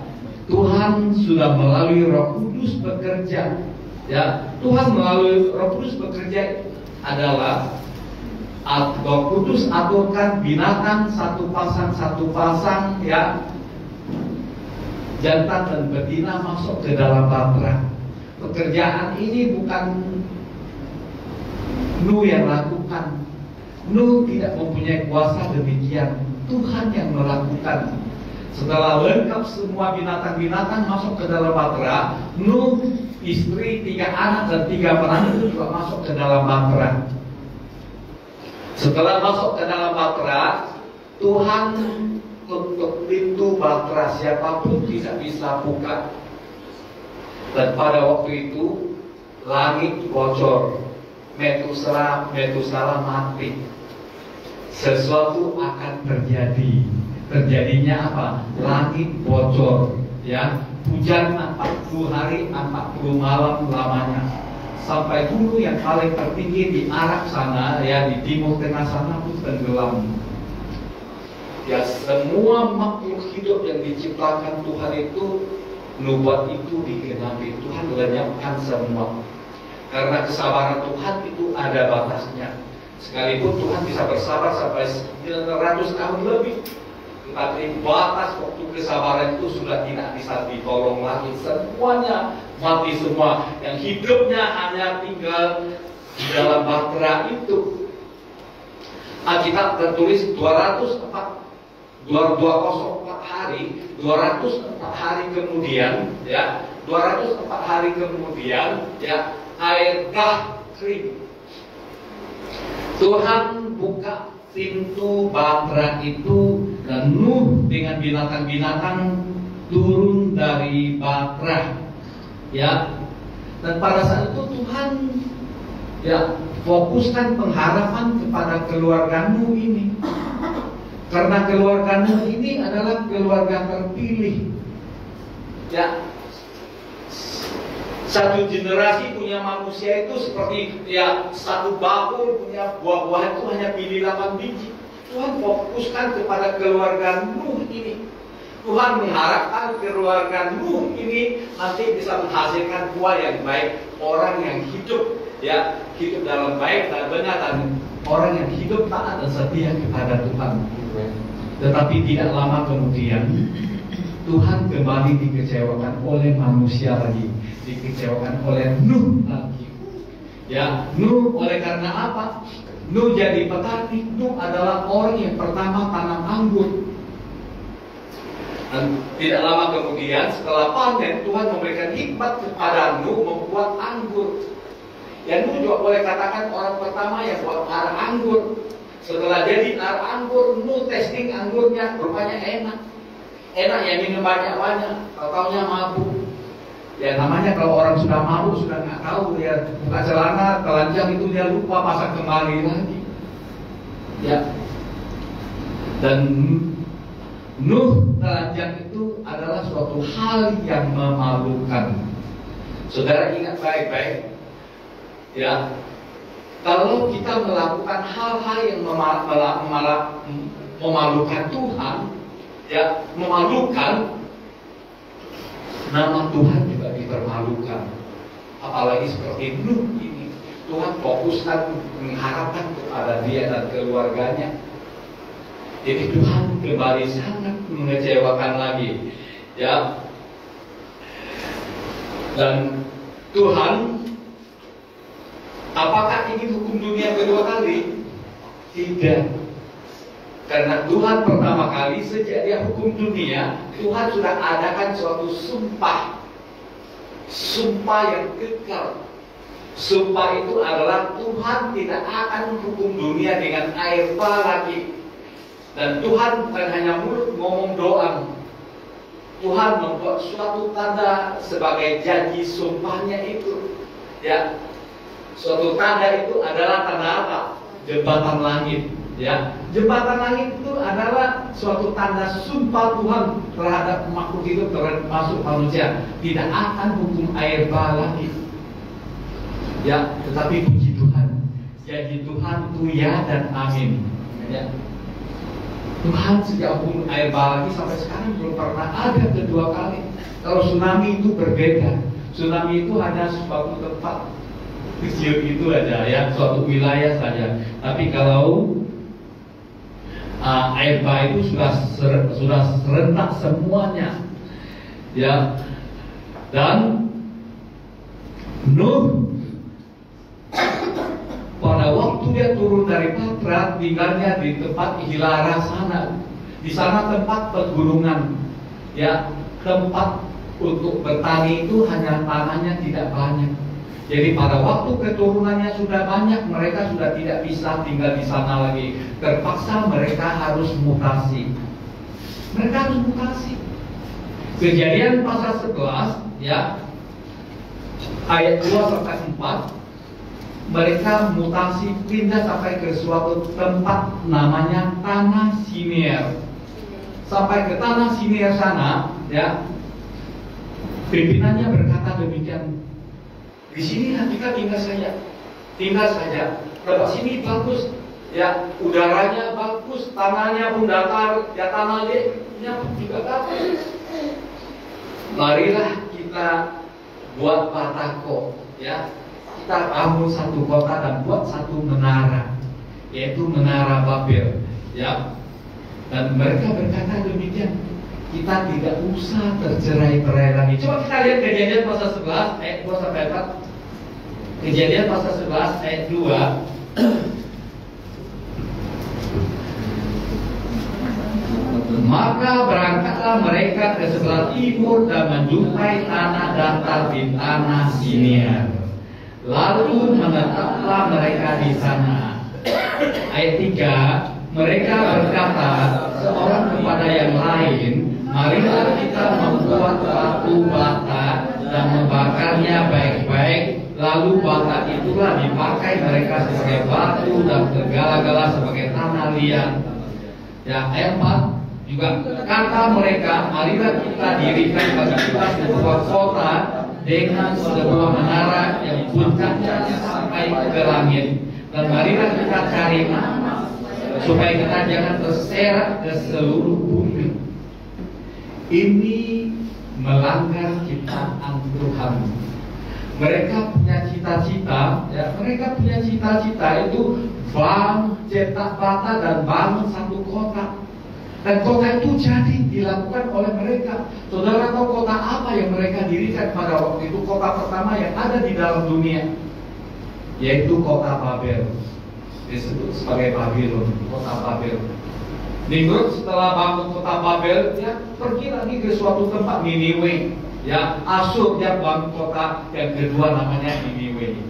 Speaker 3: Tuhan sudah melalui Roh Kudus bekerja. Ya, Tuhan melalui Roh Kudus bekerja adalah Roh Kudus aturkan binatang satu pasang, ya, jantan dan betina masuk ke dalam batra. Pekerjaan ini bukan Nuh yang lakukan. Nuh tidak mempunyai kuasa demikian. Tuhan yang melakukan. Setelah lengkap semua binatang-binatang masuk ke dalam batra, Nuh, istri, 3 anak dan 3 menantu itu juga masuk ke dalam batra. Setelah masuk ke dalam batra, Tuhan untuk pintu batra siapapun tidak bisa buka. Dan pada waktu itu langit bocor, Metusalah mati. Sesuatu akan terjadi. Terjadinya apa? Langit bocor, ya, hujan 40 hari 40 malam lamanya. Sampai gunung yang paling tertinggi di Arab sana, ya, di timur tengah sana pun tenggelam. Ya, semua makhluk hidup yang diciptakan Tuhan itu, nubuat itu digenapi. Tuhan lenyapkan semua. Karena kesabaran Tuhan itu ada batasnya. Sekalipun Tuhan bisa bersabar sampai 900 tahun lebih, tetapi batas waktu kesabaran itu sudah tidak bisa ditolong lagi. Semuanya mati semua. Yang hidupnya hanya tinggal di dalam batra itu. Alkitab tertulis 204 hari, 204 hari kemudian, ya, 204 hari kemudian, ya, air bah kering. Tuhan buka pintu batra itu dan Nuh dengan binatang-binatang turun dari batra, ya. Dan pada saat itu Tuhan, ya, fokuskan pengharapan kepada keluarga Nuh ini. Karena keluarga Nuh ini adalah keluarga terpilih. Ya, satu generasi punya manusia itu seperti, ya, satu bakul punya buah-buahan itu hanya pilih 8 biji. Tuhan fokuskan kepada keluarga Nuh ini. Tuhan mengharapkan keluarga Nuh ini nanti bisa menghasilkan buah yang baik, orang yang hidup dalam baik dan benar, dan orang yang hidup taat dan setia kepada Tuhan. Tetapi tidak lama kemudian Tuhan kembali dikecewakan oleh manusia lagi, dikecewakan oleh Nuh lagi. Ya, Nuh oleh karena apa? Nuh jadi petani. Nuh adalah orang yang pertama tanam anggur. Dan tidak lama kemudian setelah panen, Tuhan memberikan hikmat kepada Nuh membuat anggur. Ya, Nuh juga boleh katakan orang pertama yang buat arak anggur. Setelah jadi arak anggur, Nuh testing anggurnya, rupanya enak. Enak ya, minum banyak-banyak, taunya mabuk. Ya namanya kalau orang sudah mabuk, sudah nggak tahu, ya buka celana, telanjang itu dia lupa pasang kembali lagi. Ya. Dan Nuh telanjang itu adalah suatu hal yang memalukan. Saudara ingat baik-baik, ya, kalau kita melakukan hal-hal yang memalukan Tuhan, ya, memalukan, nama Tuhan juga dipermalukan. Apalagi seperti Nuh ini, Tuhan fokuskan mengharapkan kepada dia dan keluarganya. Jadi Tuhan kembali sangat mengecewakan lagi, ya. Dan Tuhan, apakah ini hukum dunia kedua kali? Tidak. Karena Tuhan pertama kali sejak dia hukum dunia, Tuhan sudah adakan suatu sumpah. Sumpah yang kekal. Sumpah itu adalah Tuhan tidak akan hukum dunia dengan air bah lagi. Dan Tuhan bukan hanya mulut ngomong doang. Tuhan membuat suatu tanda sebagai janji sumpahnya itu. Ya, suatu tanda itu adalah tanda apa? Jembatan langit. Ya, jembatan langit itu adalah suatu tanda sumpah Tuhan terhadap makhluk hidup termasuk manusia. Tidak akan hukum air bah lagi. Ya, tetapi puji Tuhan, janji Tuhan itu ya dan amin. Ya. Tuhan sejak hukum air bah lagi sampai sekarang belum pernah ada kedua kali. Kalau tsunami itu berbeda. Tsunami itu hanya suatu tempat kecil itu aja, ya, suatu wilayah saja. Tapi kalau air bah itu sudah serentak semuanya, ya. Dan Nuh pada waktu dia turun dari Patra, tinggalnya di tempat Hilara sana. Di sana tempat pegunungan, ya, tempat untuk bertani itu hanya tanahnya tidak banyak. Jadi pada waktu keturunannya sudah banyak, mereka sudah tidak bisa tinggal di sana lagi. Terpaksa mereka harus mutasi. Mereka harus mutasi. Kejadian pasal 11, ya, ayat 2-4, mereka mutasi pindah sampai ke suatu tempat namanya Tanah Sinear. Sampai ke Tanah Sinear sana, ya, pimpinannya berkata demikian. Di sini kita tinggal saja. Tempat sini bagus, ya, udaranya bagus, tanahnya pun datar, ya, tanahnya juga bagus. Marilah kita buat patako, ya, kita bangun satu kota dan buat satu menara, yaitu menara Babel, ya. Dan mereka berkata demikian. Kita tidak usah tercerai-berai lagi. Coba kita lihat Kejadian pasal 11 ayat 2-4. Kejadian pasal 11 ayat 2. Maka berangkatlah mereka ke sebelah timur dan menjumpai tanah datar di Tanah Sinear. Lalu menetaplah mereka di sana. Ayat 3. Mereka berkata seorang kepada yang lain, marilah kita membuat batu bata dan membakarnya baik-baik. Lalu bata itulah dipakai mereka sebagai batu dan segala-gala sebagai tanah liat. Ya, ayat 4 juga kata mereka, marilah kita dirikan bagi kita sebuah kota dengan sebuah menara yang puncaknya sampai ke langit. Dan marilah kita cari nama supaya kita jangan terserak ke seluruh bumi. ini melanggar ciptaan Tuhan. Mereka punya cita-cita, ya, mereka punya cita-cita itu cetak bata dan bangun satu kota. Dan kota itu jadi dilakukan oleh mereka. Saudara tahu kota apa yang mereka dirikan pada waktu itu? Kota pertama yang ada di dalam dunia, yaitu kota Babel. Disebut sebagai Babylon, kota Babel. Nimrod setelah bangun kota Babel, dia pergi lagi ke suatu tempat, Niniwe. Ya, Asyur dia bangun kota yang kedua namanya Niniwe.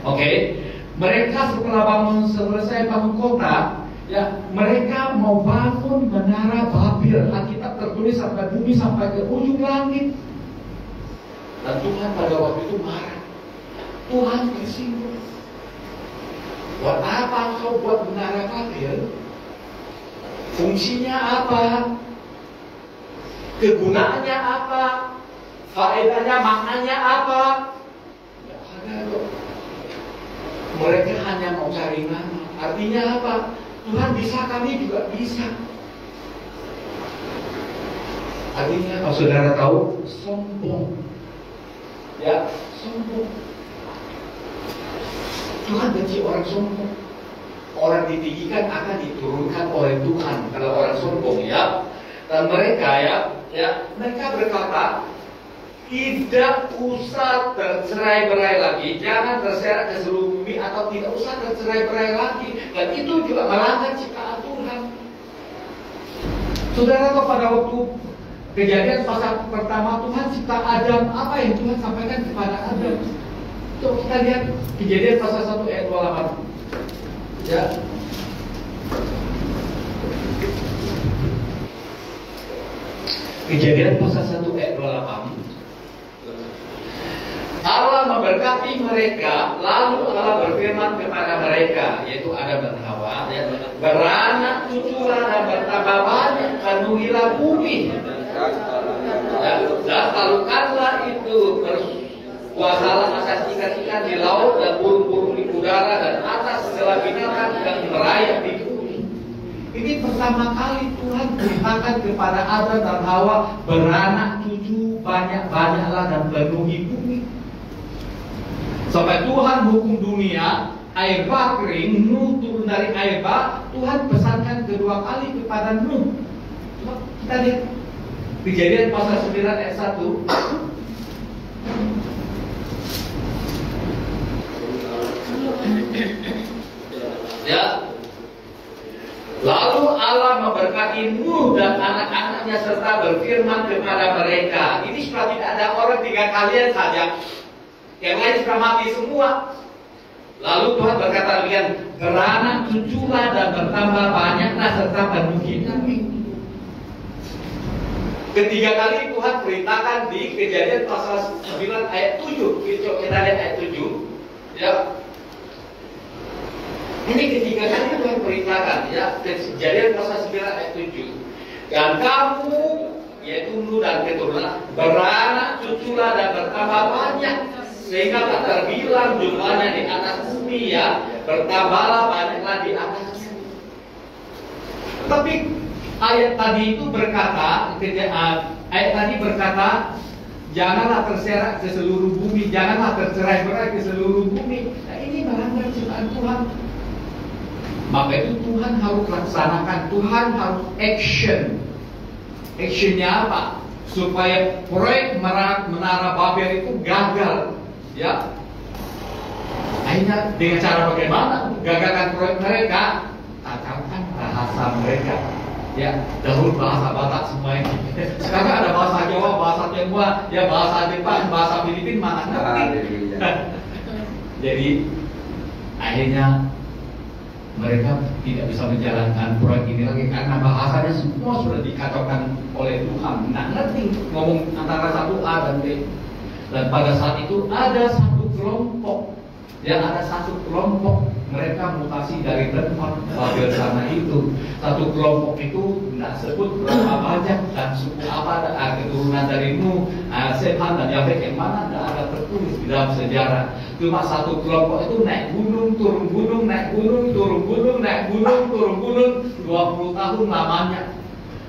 Speaker 3: Oke, mereka setelah selesai bangun kota, ya mereka mau bangun menara Babel. Alkitab tertulis sampai bumi, sampai ke ujung langit. Dan Tuhan pada waktu itu marah. Tuhan tersinggung. Buat apa kau buat menara Babel? Fungsinya apa? Kegunaannya apa? Faedahnya, maknanya apa? Tidak ada loh. Mereka hanya mau cari nama. Artinya apa? Tuhan bisa, kami juga bisa. Artinya kalau saudara tahu, sombong. Ya, sombong. Tuhan benci orang sombong. Orang ditinggikan akan diturunkan oleh Tuhan. Kalau orang sombong, ya. Dan mereka mereka berkata, tidak usah tercerai-berai lagi, jangan terserak ke seluruh bumi, atau tidak usah tercerai-berai lagi. Dan itu juga melanggar ciptaan Tuhan. Saudara, pada waktu Kejadian pasal pertama Tuhan cipta Adam, apa yang Tuhan sampaikan kepada Adam? Coba kita lihat Kejadian pasal 1 ayat 28. Ya. Kejadian pasal 1 ayat 28. Allah memberkati mereka, lalu Allah berfirman kepada mereka, yaitu Adam dan Hawa, ya, beranak cuculah dan bertambah banyak, penuhilah bumi, ya, dan talukanlah itu, berkuasalah atas ikan-ikan di laut dan burung-burung di udara dan atas segala binatang yang merayap di bumi. Ini pertama kali Tuhan perintahkan kepada Adam dan Hawa, beranak cucu banyak-banyaklah dan penuhi bumi. Sampai Tuhan hukum dunia, air bah kering, Nuh turun dari air bah, Tuhan pesankan kedua kali kepada Nuh. Coba kita lihat Kejadian pasal 9 ayat 1. Ya. Lalu Allah memberkati Nuh dan anak-anaknya serta berfirman kepada mereka. Ini supaya tidak ada orang tinggal kalian saja, yang lain sudah mati semua. Lalu Tuhan berkata demikian, beranak cuculah dan bertambah banyaklah serta penuhi bumi. Ketiga kali Tuhan perintahkan di Kejadian pasal 9 ayat 7. Kita lihat ayat 7. Ya. Ini ketiga kali Tuhan perintahkan, ya, Kejadian pasal 9 ayat 7. Dan kamu, yaitu Nuh dan keturunan, beranak cuculah dan bertambah banyak, sehingga tak terbilang jumlahnya di atas bumi, ya, bertambahlah banyaklah di atas. Tapi ayat tadi itu berkata, janganlah terserak ke seluruh bumi, janganlah tercerai-berai ke seluruh bumi. Nah, ini melanggar ciptaan Tuhan. Maka itu Tuhan harus laksanakan, Tuhan harus action. Actionnya apa? Supaya proyek menara Babel itu gagal. Ya, akhirnya dengan cara bagaimana gagalkan proyek mereka? Kacaukan bahasa mereka. Ya, dahulu bahasa Batak semuanya. Sekarang ada bahasa Jawa, bahasa Tionghoa, ya, bahasa Jepang, bahasa Filipina, mana ngerti. Jadi akhirnya mereka tidak bisa menjalankan proyek ini lagi karena bahasanya semua sudah dikacaukan oleh Tuhan. Nggak ngerti ngomong antara satu A dan B. Dan pada saat itu ada satu kelompok, ya, ada satu kelompok mereka mutasi dari tempat Babel sana itu. Satu kelompok itu tidak sebut berapa banyak dan suku apa, keturunan dari Nuh, Sem, Ham dan Yafet yang mana tidak ada tertulis di dalam sejarah. Cuma satu kelompok itu naik gunung, turun gunung, naik gunung, turun gunung, naik gunung, turun gunung, 20 tahun lamanya.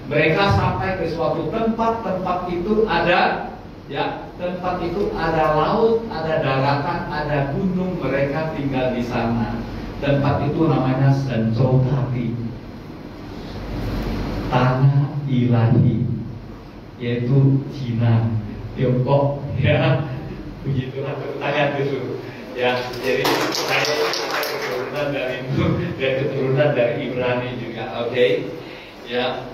Speaker 3: Mereka sampai ke suatu tempat itu ada, ya, tempat itu ada laut, ada daratan, ada gunung. Mereka tinggal di sana. Tempat itu namanya Senjotati, tanah ilahi, yaitu Cina, Tiongkok, ya. Begitulah pertanyaan itu. Ya, jadi saya keturunan dari itu dan keturunan dari Ibrani juga, oke? Ya.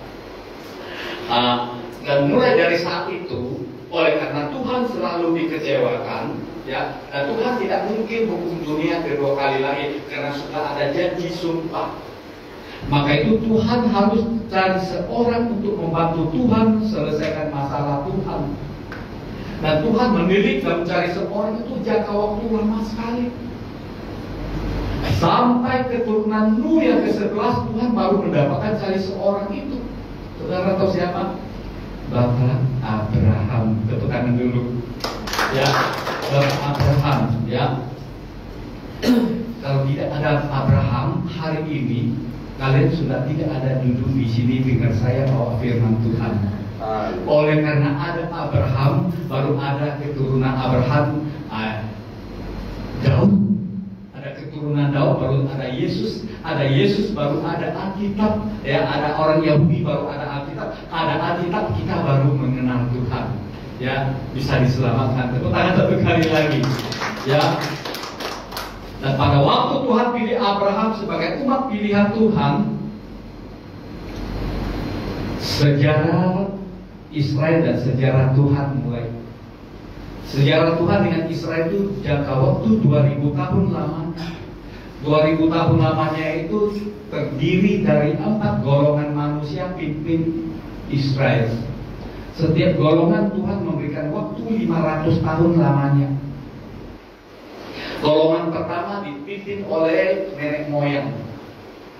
Speaker 3: Dan mulai dari saat itu, oleh karena Tuhan selalu dikecewakan, ya, dan Tuhan tidak mungkin hukum dunia kedua kali lagi karena sudah ada janji sumpah. Maka itu Tuhan harus cari seorang untuk membantu Tuhan selesaikan masalah Tuhan. Dan Tuhan memilih dan mencari seorang itu jangka waktu lama sekali. Sampai keturunan Nuh yang ke-11 Tuhan baru mendapatkan cari seorang itu. Saudara tahu siapa? Bapak Abraham. Tepuk tangan dulu. Ya, Bapak Abraham. Ya. Kalau tidak ada Abraham hari ini, kalian sudah tidak ada duduk di sini dengar saya bawa firman Tuhan. Oleh karena ada Abraham, baru ada keturunan Abraham, Daud, ada keturunan Daud, baru ada Yesus baru ada Alkitab, ya, ada orang Yahudi baru ada Alkitab, kita baru mengenal Tuhan, ya, bisa diselamatkan. Tepuk tangan satu kali lagi, ya. Dan pada waktu Tuhan pilih Abraham sebagai umat pilihan Tuhan, sejarah Israel dan sejarah Tuhan mulai. Sejarah Tuhan dengan Israel itu jangka waktu 2000 tahun lamanya. 2000 tahun lamanya itu terdiri dari 4 golongan manusia pimpin Israel. Setiap golongan Tuhan memberikan waktu 500 tahun lamanya. Golongan pertama dipimpin oleh nenek moyang.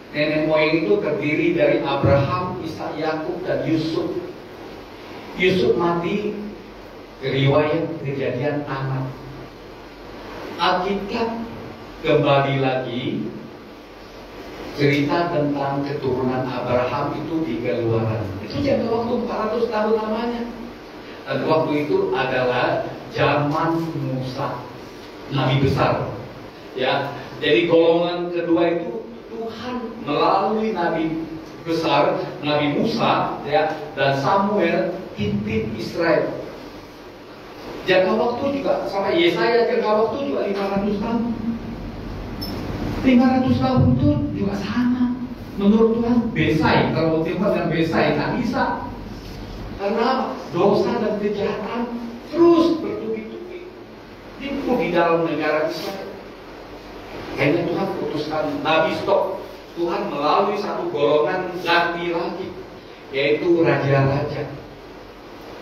Speaker 3: Nenek moyang itu terdiri dari Abraham, Ishak, Yakub, dan Yusuf. Yusuf mati, riwayat kejadian tamat. Alkitab kembali lagi cerita tentang keturunan Abraham itu di Keluaran. Itu jangka waktu 400 tahun lamanya. Dan waktu itu adalah zaman Musa, nabi besar. Ya, jadi golongan kedua itu Tuhan melalui nabi besar, Nabi Musa, ya, dan Samuel pimpin Israel. Jangka waktu juga sama Yesaya, jangka waktu juga 500 tahun. 500 tahun itu juga sama. Menurut Tuhan besai, kalau Tuhan dan besai tak bisa. Karena dosa dan kejahatan terus bertubi-tubi timbul di dalam negara Israel. Kayaknya Tuhan putuskan Nabi stop. Tuhan melalui satu golongan ganti lagi, yaitu raja-raja.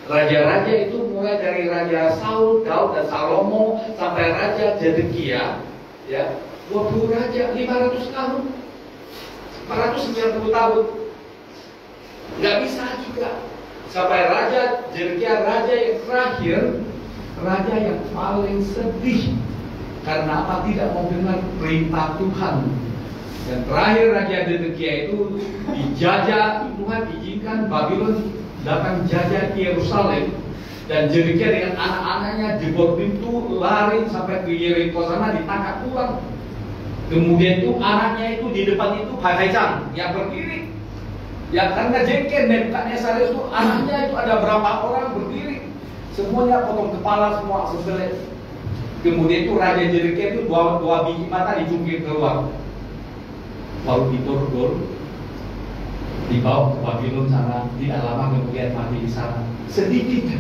Speaker 3: Raja-raja itu mulai dari Raja Saul, Daud, dan Salomo sampai Raja Zedekia, ya, 20 raja, 500 tahun, 490 tahun. Nggak bisa juga. Sampai Raja Zedekia, raja yang terakhir, raja yang paling sedih. Karena apa? Tidak mau dengar perintah Tuhan. Dan terakhir Raja Zedekia itu dijajah, Tuhan izinkan Babylon datang jajah Yerusalem, dan Zedekia dengan anak-anaknya jebol pintu, lari sampai ke Yeriko sana, ditangkap pulang. Kemudian itu anaknya itu di depan itu Hahaicam yang berdiri. Ya, karena jengkel Nebukadnezar itu anaknya itu ada berapa orang berdiri, semuanya potong kepala, semua sembelih. Kemudian itu Raja Zedekia itu dua biji mata dijungkir keluar, baru diborgol, dibawa ke Babylon sana. Tidak lama kemudian mati di sana. Sedikit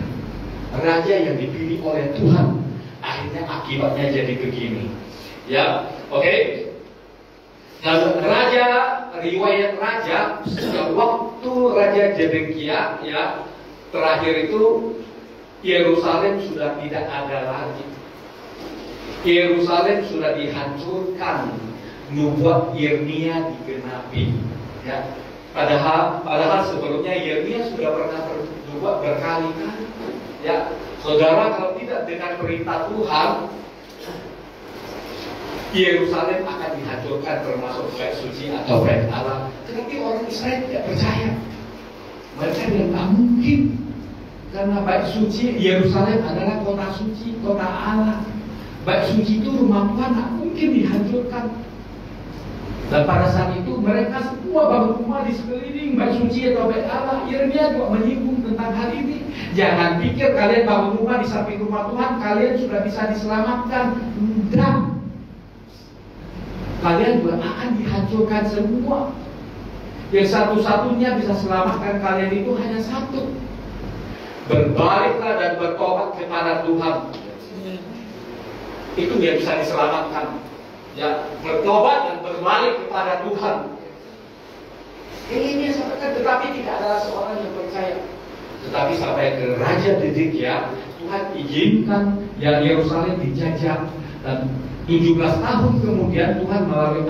Speaker 3: raja yang dipilih oleh Tuhan, akhirnya akibatnya jadi begini. Ya, oke. Nah, raja, riwayat raja, waktu Raja Zedekia, ya, terakhir itu Yerusalem sudah tidak ada lagi. Yerusalem sudah dihancurkan, nubuat Yeremia digenapi. Ya, padahal sebelumnya Yeremia sudah pernah bernubuat berkali-kali. Ya, saudara, kalau tidak dengan perintah Tuhan, Yerusalem akan dihancurkan, termasuk bait suci atau bait Allah. Tetapi orang Israel tidak percaya.
Speaker 1: Mereka bilang nggak mungkin, karena bait suci Yerusalem adalah kota suci, kota Allah. Bait suci itu rumah Tuhan, nggak mungkin dihancurkan. Dan pada saat itu mereka semua bangun rumah di sekeliling bait suci atau bait Allah. Yeremia juga menyinggung tentang hal ini. Jangan pikir kalian bangun rumah di samping rumah Tuhan, kalian sudah bisa diselamatkan. Tidak. Kalian juga akan dihancurkan semua. Yang satu-satunya bisa selamatkan kalian itu hanya satu. Berbaliklah dan bertobat kepada Tuhan. Itu yang bisa diselamatkan. Ya, bertobat dan berbalik kepada Tuhan. Ini sampaikan, tetapi tidak ada seorang yang percaya. Tetapi sampai ke Raja Zedekia, Tuhan izinkan ya Yerusalem dijajah, dan 17 tahun kemudian Tuhan melalui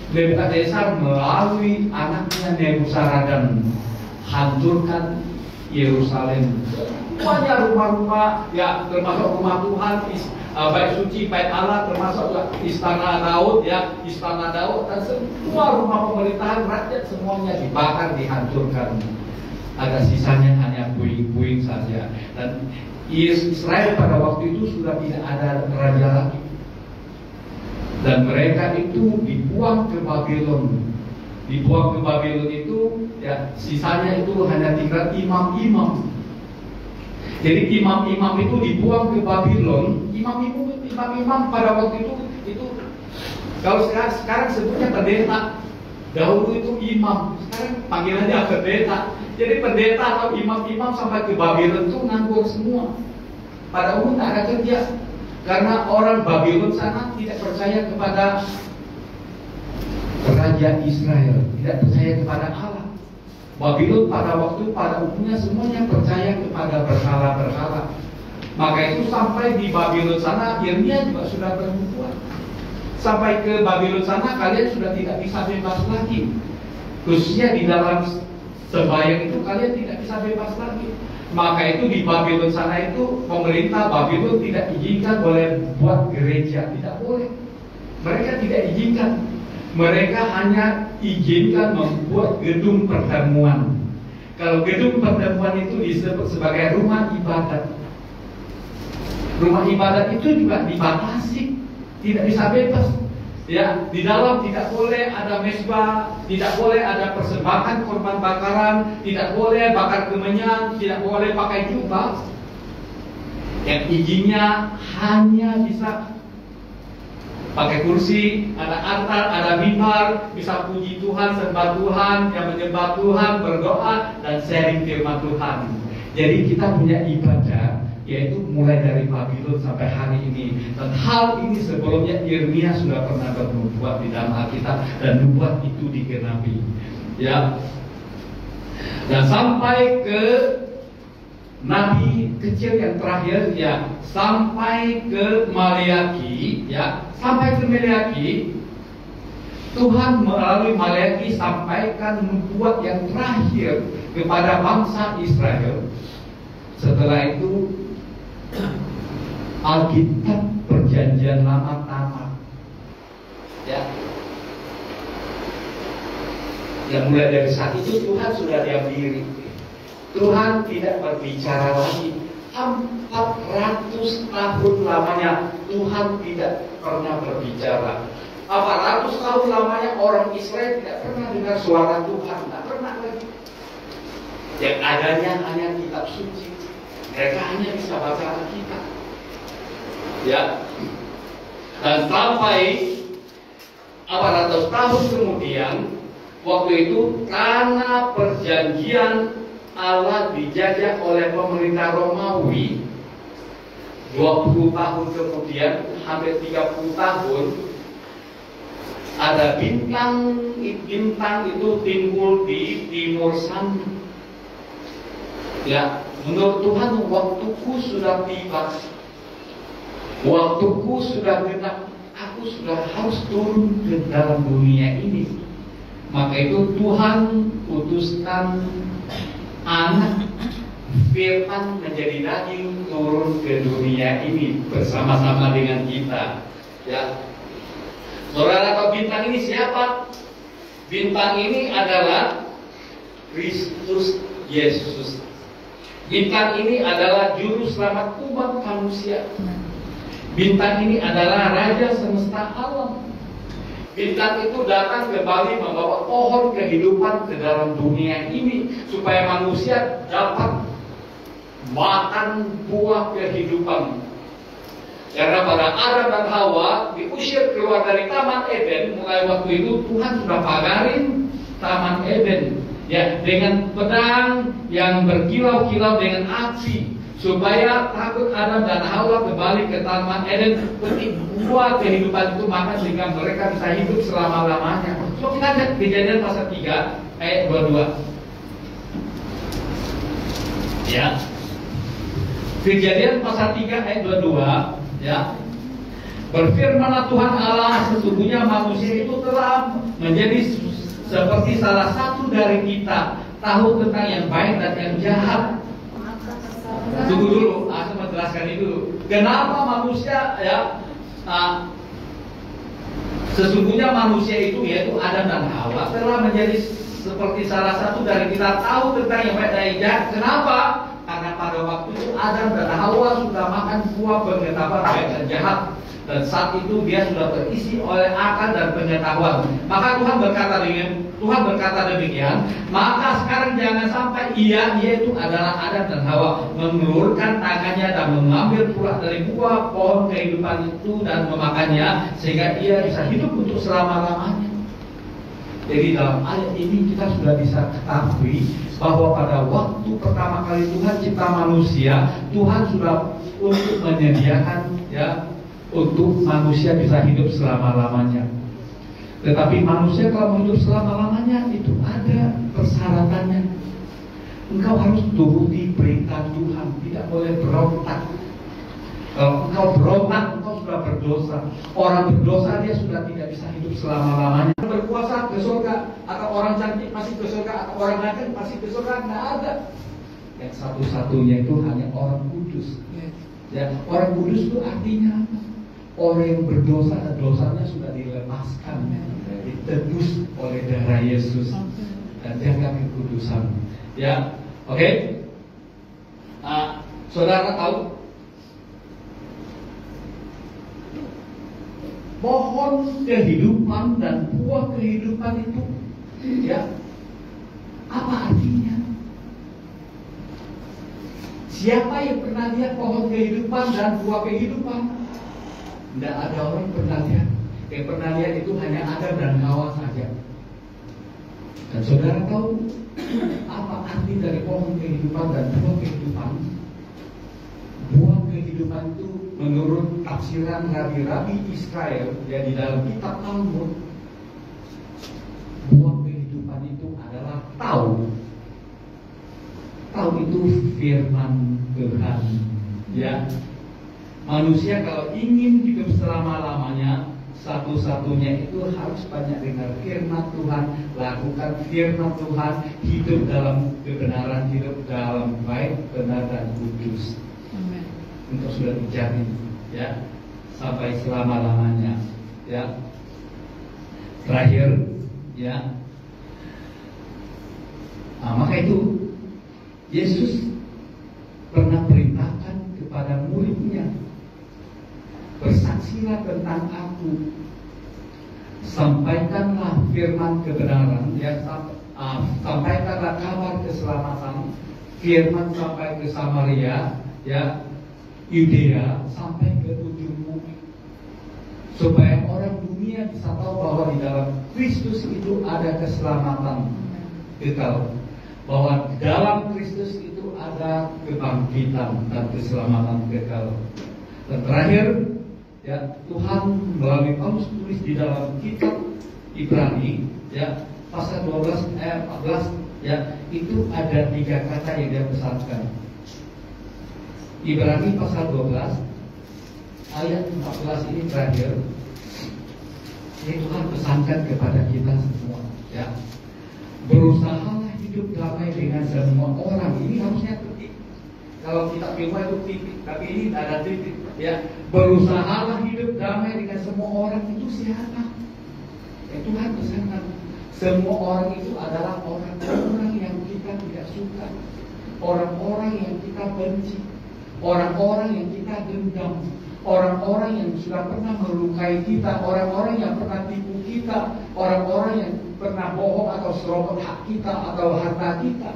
Speaker 1: Nebukadnezar melalui anaknya Nebuzaradan hancurkan Yerusalem. Semuanya rumah-rumah, ya termasuk rumah Tuhan, bait suci, bait Allah, termasuk istana Daud, ya istana Daud, dan semua rumah pemerintahan rakyat semuanya dibakar, dihancurkan. Ada sisanya hanya puing-puing saja. Dan Israel pada waktu itu sudah tidak ada raja lagi. Dan mereka itu dibuang ke Babylon. Dibuang ke Babylon itu, ya sisanya itu hanya tinggal imam-imam. Jadi imam-imam itu dibuang ke Babylon. Imam-imam pada waktu itu kalau sekarang sebutnya pendeta. Dahulu itu imam, sekarang panggilannya pendeta. Jadi pendeta atau imam-imam sampai ke Babylon itu nganggur semua. Pada umumnya tidak ada kerja. Karena orang Babylon sana tidak percaya kepada Raja Israel, tidak percaya kepada Allah. Babylon pada umumnya semuanya percaya kepada berhala-berhala. Maka itu sampai di Babylon sana, Yeremia juga sudah bernubuat. Sampai ke Babylon sana kalian sudah tidak bisa bebas lagi. Khususnya di dalam sembahyang itu kalian tidak bisa bebas lagi. Maka itu di Babylon sana itu pemerintah Babylon tidak izinkan boleh buat gereja, tidak boleh. Mereka tidak izinkan. Mereka hanya izinkan membuat gedung pertemuan. Kalau gedung pertemuan itu disebut sebagai rumah ibadat. Rumah ibadat itu juga dibatasi, tidak bisa bebas. Ya, di dalam tidak boleh ada mezbah, tidak boleh ada persembahan korban bakaran, tidak boleh bakar kemenyan, tidak boleh pakai jubah. Yang izinnya hanya bisa pakai kursi, ada altar, ada mimbar, bisa puji Tuhan, sembah Tuhan, yang menyembah Tuhan, berdoa, dan sharing firman Tuhan. Jadi kita punya ibadah, yaitu mulai dari Babylon sampai hari ini. Dan hal ini sebelumnya Yeremia sudah pernah bernubuat di dalam Alkitab, dan nubuat itu digenapi. Ya. Dan sampai ke nabi kecil yang terakhir, ya, sampai ke Maleaki, ya, sampai ke Maleaki, Tuhan melalui Maleaki sampaikan nubuat yang terakhir kepada bangsa Israel. Setelah itu Alkitab Perjanjian Lama tamat. Ya. Yang mulai dari saat itu Tuhan sudah diam diri. Tuhan tidak berbicara lagi. 400 tahun lamanya Tuhan tidak pernah berbicara. 400 tahun lamanya orang Israel tidak pernah dengar suara Tuhan, tidak pernah lagi. Yang adanya hanya kitab suci. Mereka hanya bisa baca Alkitab. Ya. Dan sampai 400 tahun kemudian, waktu itu tanah perjanjian Allah dijajah oleh pemerintah Romawi. 20 tahun kemudian, hampir 30 tahun, ada bintang itu timbul di timur sana. Ya, menurut Tuhan waktuku sudah tiba, waktuku sudah genap, aku sudah harus turun ke dalam dunia ini. Maka itu Tuhan putuskan anak firman menjadi daging turun ke dunia ini bersama-sama dengan kita. Ya, saudara, tahu bintang ini siapa? Bintang ini adalah
Speaker 4: Kristus Yesus. Bintang ini adalah juru selamat umat manusia. Bintang ini adalah Raja semesta alam. Bintang itu datang kembali membawa pohon kehidupan ke dalam dunia ini supaya manusia dapat makan buah kehidupan. Karena pada Adam dan Hawa diusir keluar dari Taman Eden, mulai waktu itu Tuhan sudah pagarin Taman Eden, ya, dengan pedang yang berkilau-kilau dengan api, supaya takut Adam dan Hawa kembali ke Taman Eden, petik buah kehidupan itu makan sehingga mereka bisa hidup selama-lamanya. So kita lihat Kejadian pasal 3 ayat 22. Ya. Kejadian pasal 3 ayat 22, ya. Berfirmanlah Tuhan Allah, sesungguhnya manusia itu telah menjadi seperti salah satu dari kita, tahu tentang yang baik dan yang jahat. Tunggu dulu, saya menjelaskan itu dulu. Kenapa manusia, ya, sesungguhnya manusia itu, yaitu Adam dan Hawa, telah menjadi seperti salah satu dari kita, tahu tentang yang baik dan yang jahat. Kenapa? Karena pada waktu itu Adam dan Hawa sudah makan buah pengetahuan baik dan jahat, dan saat itu dia sudah terisi oleh akal dan pengetahuan. Maka Tuhan berkata demikian, maka sekarang jangan sampai ia, yaitu adalah Adam dan Hawa, mengulurkan tangannya dan mengambil pula dari buah pohon kehidupan itu dan memakannya, sehingga ia bisa hidup untuk selama-lamanya. Jadi dalam ayat ini kita sudah bisa ketahui bahwa pada waktu pertama kali Tuhan cipta manusia, Tuhan sudah untuk menyediakan, ya, untuk manusia bisa hidup selama-lamanya. Tetapi manusia kalau hidup selama-lamanya itu ada persyaratannya. Engkau harus turuti perintah Tuhan, tidak boleh berontak. Kalau engkau berontak, engkau sudah berdosa. Orang berdosa dia sudah tidak bisa hidup selama-lamanya. Berkuasa ke surga, atau orang cantik masih ke surga, atau orang ganteng masih ke surga, nggak ada. Yang satu-satunya itu hanya orang kudus. Ya, orang kudus itu artinya apa? Orang yang berdosa dan dosanya sudah dilepaskan, ditebus oleh darah Yesus, dan jaga kekudusan. Ya, oke. Saudara tahu pohon kehidupan dan buah kehidupan itu, ya, apa artinya? Siapa yang pernah lihat pohon kehidupan dan buah kehidupan? Tidak ada orang yang pernah lihat. Yang pernah lihat itu hanya Adam dan Hawa saja. Dan saudara tahu apa arti dari pohon kehidupan dan buah kehidupan? Buah kehidupan itu menurut tafsiran rabi-rabi Israel, ya, di dalam kitab Talmud, buah kehidupan itu adalah Tau. Tau itu firman Tuhan, ya. Manusia kalau ingin hidup selama-lamanya, satu-satunya itu harus banyak dengar firman Tuhan, lakukan firman Tuhan, hidup dalam kebenaran, hidup dalam baik, benar dan kudus. Amen. Untuk sudah dijamin, ya, sampai selama-lamanya, ya. Terakhir, ya. Maka itu Yesus pernah perintahkan kepada muridnya, bersaksilah tentang aku, sampaikanlah firman kebenaran, ya, sampaikanlah kabar keselamatan, firman sampai ke Samaria, ya, Yudea, sampai ke ujung bumi, supaya orang dunia bisa tahu bahwa di dalam Kristus itu ada keselamatan kekal, bahwa dalam Kristus itu ada kebangkitan dan keselamatan kekal. Dan terakhir, ya, Tuhan melalui Paulus tulis di dalam kitab Ibrani, ya, pasal 12 ayat 14, ya, itu ada 3 kata yang dia pesankan. Ibrani pasal 12 ayat 14 ini terakhir, ini Tuhan pesankan kepada kita semua, ya, berusahalah hidup damai dengan semua orang. Ini harusnya titik. Kalau kita firman itu titik, tapi ini tidak ada titik, ya. Berusahalah hidup damai dengan semua orang. Itu siapa? Tuhan pesankan. Semua orang itu adalah orang-orang yang tidak suka, orang-orang yang kita benci, orang-orang yang kita dendam, orang-orang yang sudah pernah melukai kita, orang-orang yang pernah tipu kita, orang-orang yang pernah bohong atau serobot hak kita atau harta kita,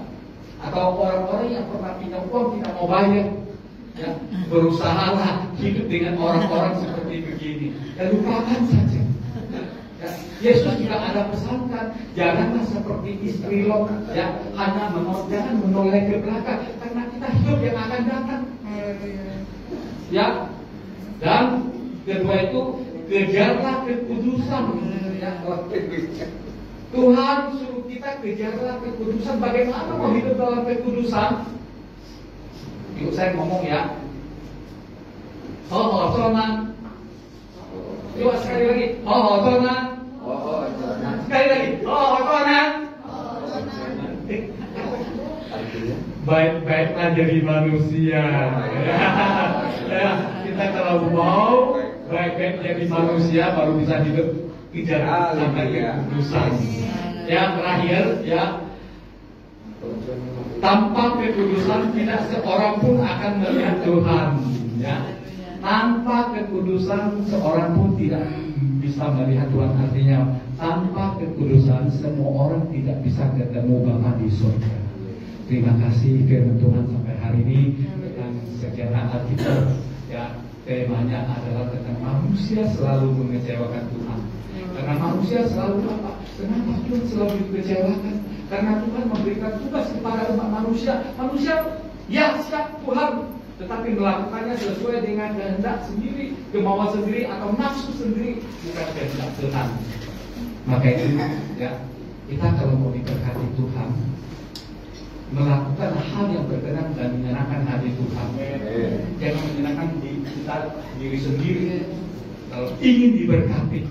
Speaker 4: atau orang-orang yang pernah pinjam uang tidak mau bayar. Ya, berusahalah hidup dengan orang-orang seperti begini. Dan lupakan saja. Ya, Yesus juga ada pesankan, janganlah seperti istri Lot, ya, jangan menoleh ke belakang, karena kita hidup yang akan datang. Ya, dan kedua itu kejarlah kekudusan. Ya, Tuhan suruh kita kejarlah kekudusan. Bagaimana mau hidup dalam kekudusan? Yuk saya ngomong ya. Hohotonan. Yuk sekali lagi. Hohotonan. Sekali lagi. Hohotonan. Baik-baiklah jadi manusia. Ya, kita kalau mau baik-baik jadi manusia baru bisa hidup kejar sampai kekudusan. Yang terakhir ya, tanpa kekudusan tidak seorang pun akan melihat Tuhan. Ya, tanpa kekudusan seorang pun tidak bisa melihat Tuhan. Artinya tanpa kekudusan semua orang tidak bisa ketemu Bapa di surga. Terima kasih firman Tuhan sampai hari ini dengan sejarah Alkitab. Ya, temanya adalah tentang manusia selalu mengecewakan Tuhan. Karena manusia selalu apa? Kenapa Tuhan selalu dikecewakan? Karena Tuhan memberikan tugas kepada umat manusia. Manusia ya siap Tuhan, tetapi melakukannya sesuai dengan kehendak sendiri, kemauan sendiri atau nafsu sendiri, bukan kehendak Tuhan. Maka itu ya, kita kalau mau diberkati Tuhan, melakukan hal yang berkenan dan menyenangkan hati Tuhan. Jangan menyenangkan kita diri sendiri. Kalau ingin diberkati,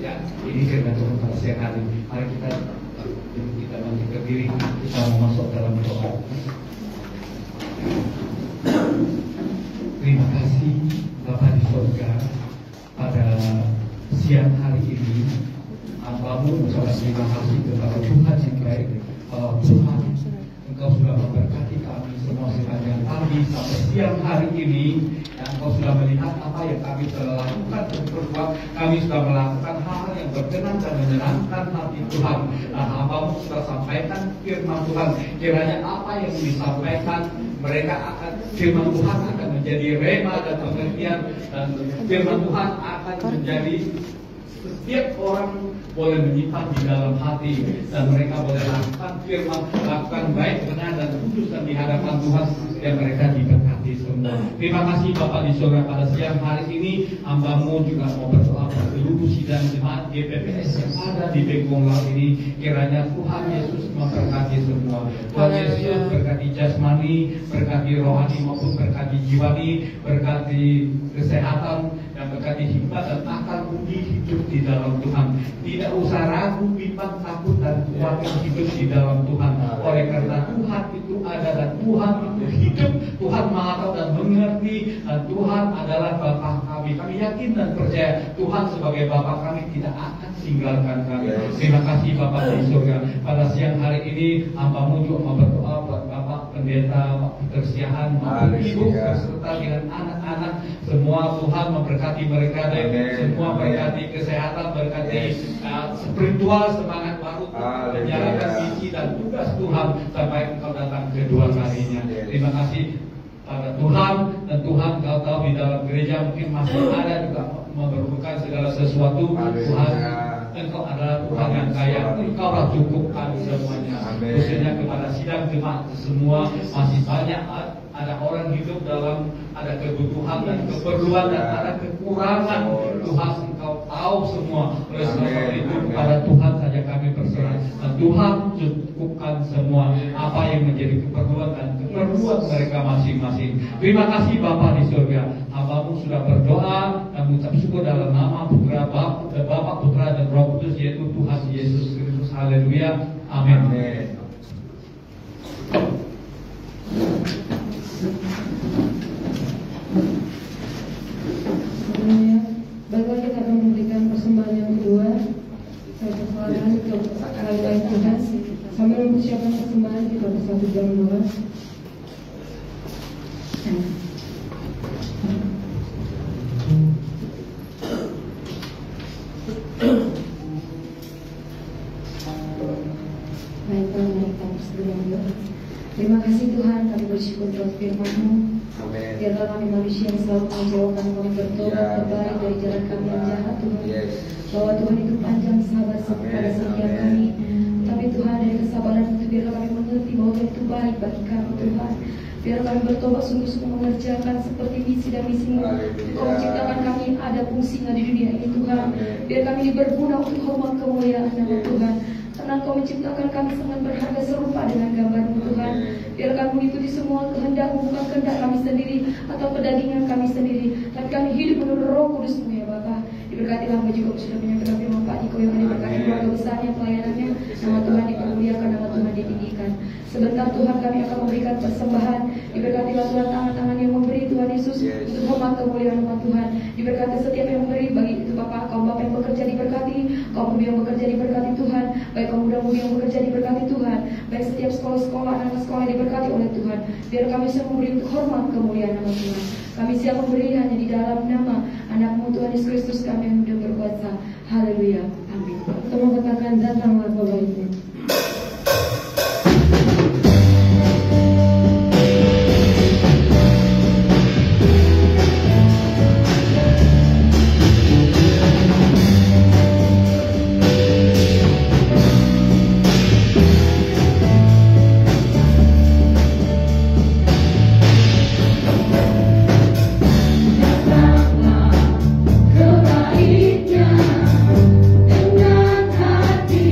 Speaker 4: ya ini firman Tuhan pada siang hari. Mari kita bangkit berdiri, kita mau masuk dalam doa. Terima kasih Bapa di surga, pada siang hari ini Hamba-Mu mengucapkan terima kasih kepada Tuhan yang baik. Tuhan, Engkau sudah memberkati kami semua sepanjang pagi sampai siang hari ini. Dan Engkau sudah melihat apa yang kami telah lakukan dan berbuat. Kami sudah melakukan hal yang berkenan dan menyenangkan hati Tuhan. Dan Hamba-Mu sudah sampaikan firman Tuhan. Kiranya apa yang disampaikan mereka akan, firman Tuhan akan menjadi rema dan pengertian, dan firman Tuhan akan menjadi setiap orang boleh menyimpan di dalam hati, dan mereka boleh lakukan firman, lakukan baik, benar dan kudus dan di hadapan Tuhan, dan mereka diberkati semua. Terima kasih Bapak di surga, pada siang hari ini Hamba-Mu juga mau berdoa pada seluruh sidang jemaat GPPS yang ada di Bengkonglau ini. Kiranya Tuhan Yesus memberkati semua. Tuhan Yesus berkati jasmani, berkati rohani maupun berkati jiwani, berkati kesehatan dan berkati hikmat dan akal budi hidup di dalam Tuhan. Tidak usah ragu, bimbang, takut dan khawatir hidup di dalam Tuhan. Oleh karena Tuhan itu ada dan Tuhan itu hidup. Tuhan Maha Tahu dan mengerti, dan Tuhan adalah Bapa kami. Kami yakin dan percaya Tuhan sebagai Bapa kami tidak akan tinggalkan kami. Terima kasih Bapa di surga. Pada siang hari ini Hamba-Mu juga mau berdoa buat Bapak Pendeta Peter Siahan maupun Ibu beserta dengan anak-anak semua. Tuhan memberkati mereka, dan semua berkati kesehatan, berkati spiritual, semangat baru menjalankan misi dan tugas Tuhan sampai Engkau datang kedua kalinya. Terima kasih pada Tuhan, dan Tuhan Kau tahu di dalam gereja mungkin masih ada juga memerlukan segala sesuatu. Tuhan, Engkau adalah Tuhan yang kaya, Engkau lah cukupkan semuanya. Khususnya kepada sidang jemaat semua, masih banyak ada orang hidup dalam ada kebutuhan dan keperluan dan ada kekurangan. Tuhan Engkau tahu semua. Oleh sebab itu kepada Tuhan saja kami berserah, dan Tuhan cukupkan semua apa yang menjadi keperluan dan keperluan mereka masing-masing. Terima kasih Bapa di surga. Hamba-Mu sudah berdoa dan mengucap syukur dalam nama Putra Bapa, Putra dan Roh Kudus, yaitu Tuhan Yesus Kristus. Haleluya. Amin.
Speaker 2: Baiklah, kita akan memberikan persembahan yang kedua. Saya persilakan ke Tuhan. Sambil mempersiapkan persembahan kita bersatu jam doa. Baiklah, mari kita bersegera berdoa. Terima kasih Tuhan, kami bersyukur buat firman-Mu.
Speaker 1: Amin.
Speaker 2: Biarlah kami manusia yang selalu mengecewakan, kami bertobat kembali dari jalan kami yang jahat Tuhan.
Speaker 1: Yes.
Speaker 2: Bahwa Tuhan itu panjang sabar kepada setiap kami. Tapi Tuhan, dari kesabaran itu biarlah kami mengerti bahwa Tuhan itu baik bagi kami Tuhan. Biar kami bertobat sungguh-sungguh mengerjakan seperti misi dan misi-Mu. Engkau menciptakan kami ada fungsinya di dunia ini Tuhan. Biar kami berguna untuk hormat kemuliaan nama Tuhan. Karena Engkau menciptakan kami sangat berharga serupa dengan gambar-Mu Tuhan. Biar kami mengikuti semua kehendak-Mu, bukan kehendak kami sendiri atau kedagingan kami sendiri, tapi kami hidup menurut Roh Kudus-Mu ya Bapa. Diberkatilah hamba juga sudah menyampaikan firman Pak Niko yang diberkati keluarga besarnya, pelayanannya. Nama Tuhan dipermuliakan, nama Tuhan ditinggikan. Sebentar Tuhan kami akan memberikan persembahan. Diberkatilah Tuhan tangan-tangan yang memberi Tuhan Yesus untuk hormat kemuliaan nama Tuhan. Diberkati setiap yang memberi, bagi itu Bapak, kaum Bapak yang bekerja diberkati, kaum muda yang bekerja diberkati Tuhan, baik kaum muda-mudi yang bekerja diberkati Tuhan, baik setiap sekolah-sekolah, anak sekolah diberkati oleh Tuhan. Biar kami siap memberi untuk hormat kemuliaan nama Tuhan. Kami siap memberi hanya di dalam nama anak-Mu Tuhan Yesus Kristus kami yang mudah berkuasa. Haleluya. Amin. Tolong katakan datanglah Bapak Ibu.
Speaker 5: Kebaikan dengan hati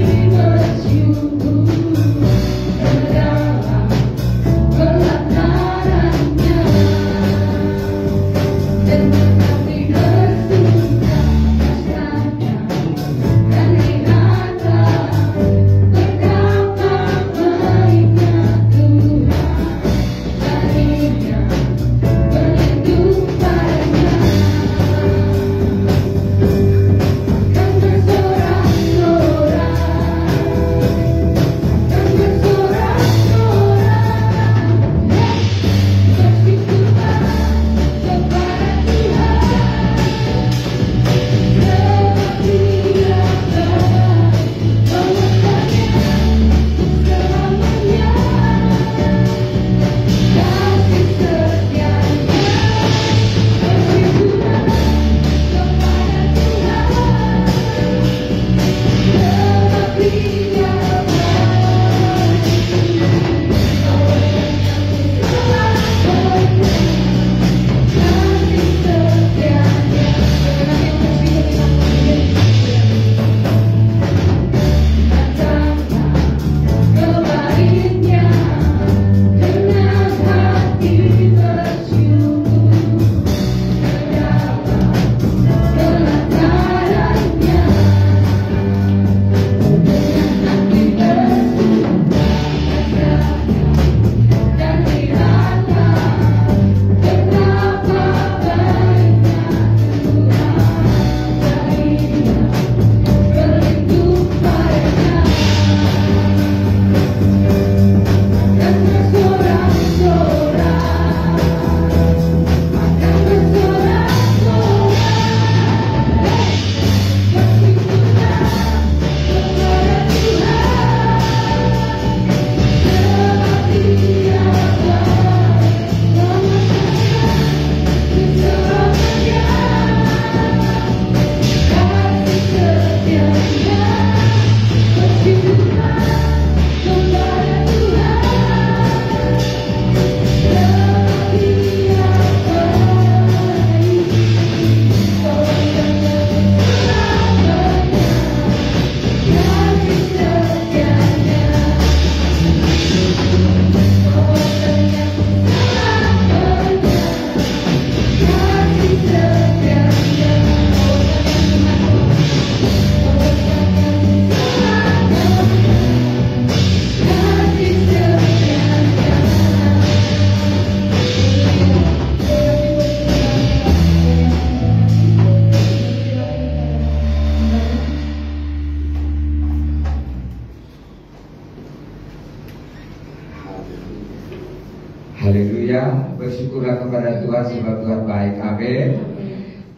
Speaker 1: Haleluya. Bersyukurlah kepada Tuhan sebab Tuhan baik. Amin.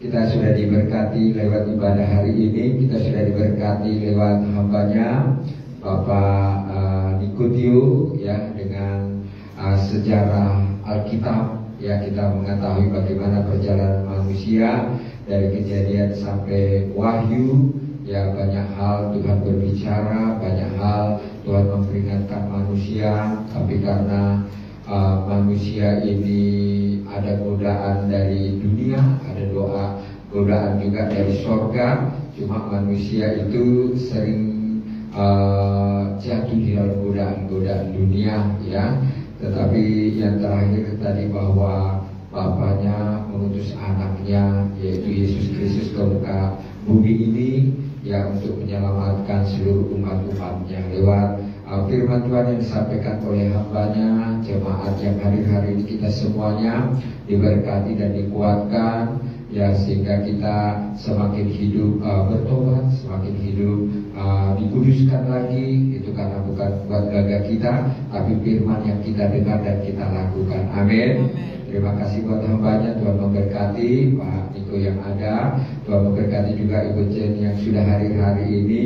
Speaker 1: Kita sudah diberkati lewat ibadah hari ini. Kita sudah diberkati lewat hambanya Bapak Nikodio ya, dengan sejarah Alkitab ya. Kita mengetahui bagaimana perjalanan manusia dari kejadian sampai Wahyu ya. Banyak hal Tuhan berbicara, banyak hal Tuhan memperingatkan manusia. Tapi karena manusia ini ada godaan dari dunia, ada godaan juga dari sorga. Cuma manusia itu sering jatuh di dalam godaan dunia ya. Tetapi yang terakhir tadi bahwa Bapaknya mengutus anaknya yaitu Yesus Kristus ke muka bumi ini ya, untuk menyelamatkan seluruh umat-umatnya lewat firman Tuhan yang disampaikan oleh hambanya. Jemaat yang hari-hari ini kita semuanya diberkati dan dikuatkan ya, sehingga kita semakin hidup bertobat, semakin hidup dikuduskan lagi. Itu karena bukan buat gagah kita, tapi firman yang kita dengar dan kita lakukan. Amin. Terima kasih buat hambanya. Tuhan memberkati Pak Niko yang ada. Tuhan memberkati juga Ibu Jen yang sudah hari-hari ini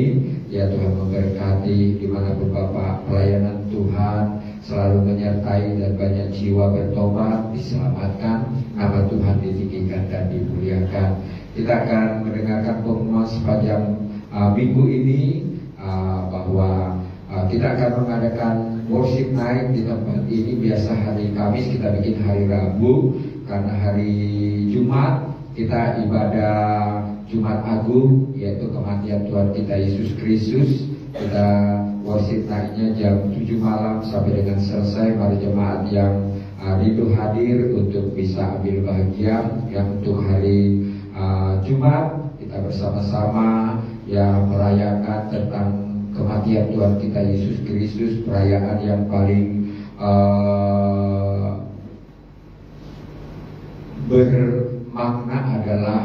Speaker 1: ya. Tuhan memberkati dimanapun Bapak pelayanan Tuhan selalu menyertai dan banyak jiwa bertobat, diselamatkan, nama Tuhan ditinggikan dan dimuliakan. Kita akan mendengarkan pengumuman sepanjang minggu ini bahwa kita akan mengadakan worship night di tempat ini. Biasa hari Kamis, kita bikin hari Rabu karena hari Jumat kita ibadah Jumat Agung, yaitu kematian Tuhan kita Yesus Kristus. Kita worship nightnya jam 7 malam sampai dengan selesai. Mari jemaat yang rindu hadir untuk bisa ambil bagian. Yang untuk hari Jumat kita bersama-sama yang merayakan tentang kematian Tuhan kita Yesus Kristus. Perayaan yang paling bermakna adalah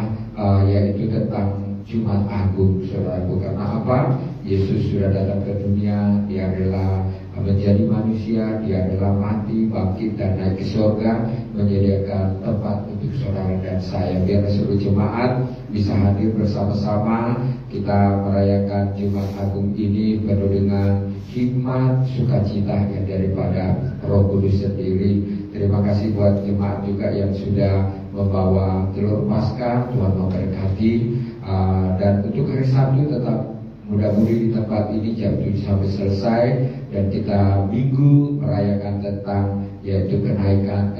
Speaker 1: yaitu tentang Jumat Agung, saudaraku. Karena apa? Yesus sudah datang ke dunia, Dia rela menjadi manusia, Dia rela mati, bangkit dan naik ke surga, menyediakan tempat untuk saudara dan saya. Biar seluruh jemaat bisa hadir bersama-sama. Kita merayakan Jumat Agung ini penuh dengan hikmat, sukacita yang daripada Roh Kudus sendiri. Terima kasih buat jemaat juga yang sudah membawa telur Paskah. Tuhan memberkati. Dan untuk hari Sabtu tetap mudah-mudi di tempat ini jam 7 sampai selesai. Dan kita minggu merayakan tentang yaitu kenaikan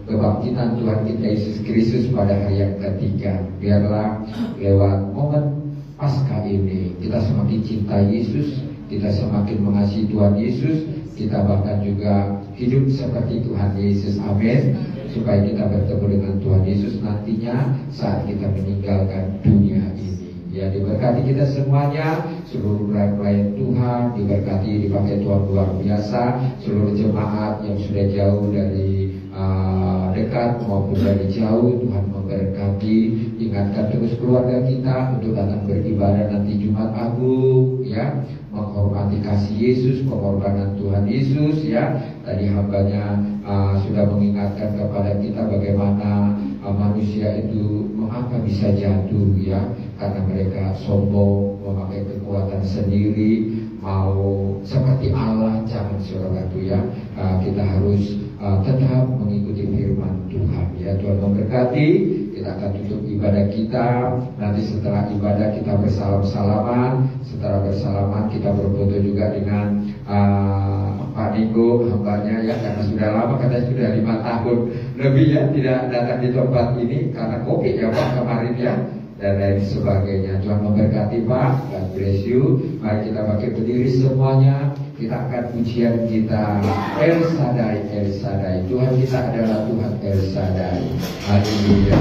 Speaker 1: kebangkitan Tuhan kita Yesus Kristus pada hari yang ketiga. Biarlah lewat momen Paskah ini kita semakin cinta Yesus, kita semakin mengasihi Tuhan Yesus, kita bahkan juga hidup seperti Tuhan Yesus. Amin. Supaya kita bertemu dengan Tuhan Yesus nantinya saat kita meninggalkan dunia ini. Ya, diberkati kita semuanya, seluruh pelayan Tuhan diberkati, dipakai Tuhan luar biasa. Seluruh jemaat yang sudah jauh dari dekat maupun dari jauh, Tuhan memberkati. Ingatkan terus keluarga kita untuk datang beribadah nanti Jumat Agung ya, menghormati kasih Yesus, pengorbanan Tuhan Yesus ya. Tadi hambanya sudah mengingatkan kepada kita bagaimana manusia itu mengapa bisa jatuh ya, karena mereka sombong, memakai kekuatan sendiri, mau seperti Allah. Jangan saudaraku ya, kita harus tetap mengikuti firman Tuhan ya. Tuhan memberkati. Kita akan tutup ibadah kita. Nanti setelah ibadah kita bersalam-salaman. Setelah bersalaman kita berfoto juga dengan Pak Niko hambanya ya, karena sudah lama, katanya sudah 5 tahun lebih ya tidak datang di tempat ini karena COVID ya Pak kemarin ya, dan lain sebagainya. Tuhan memberkati Pak. God bless you. Mari kita pakai berdiri semuanya. Kita akan pujian kita El Shaddai, El Shaddai. Tuhan kita adalah Tuhan El Shaddai. Haleluya.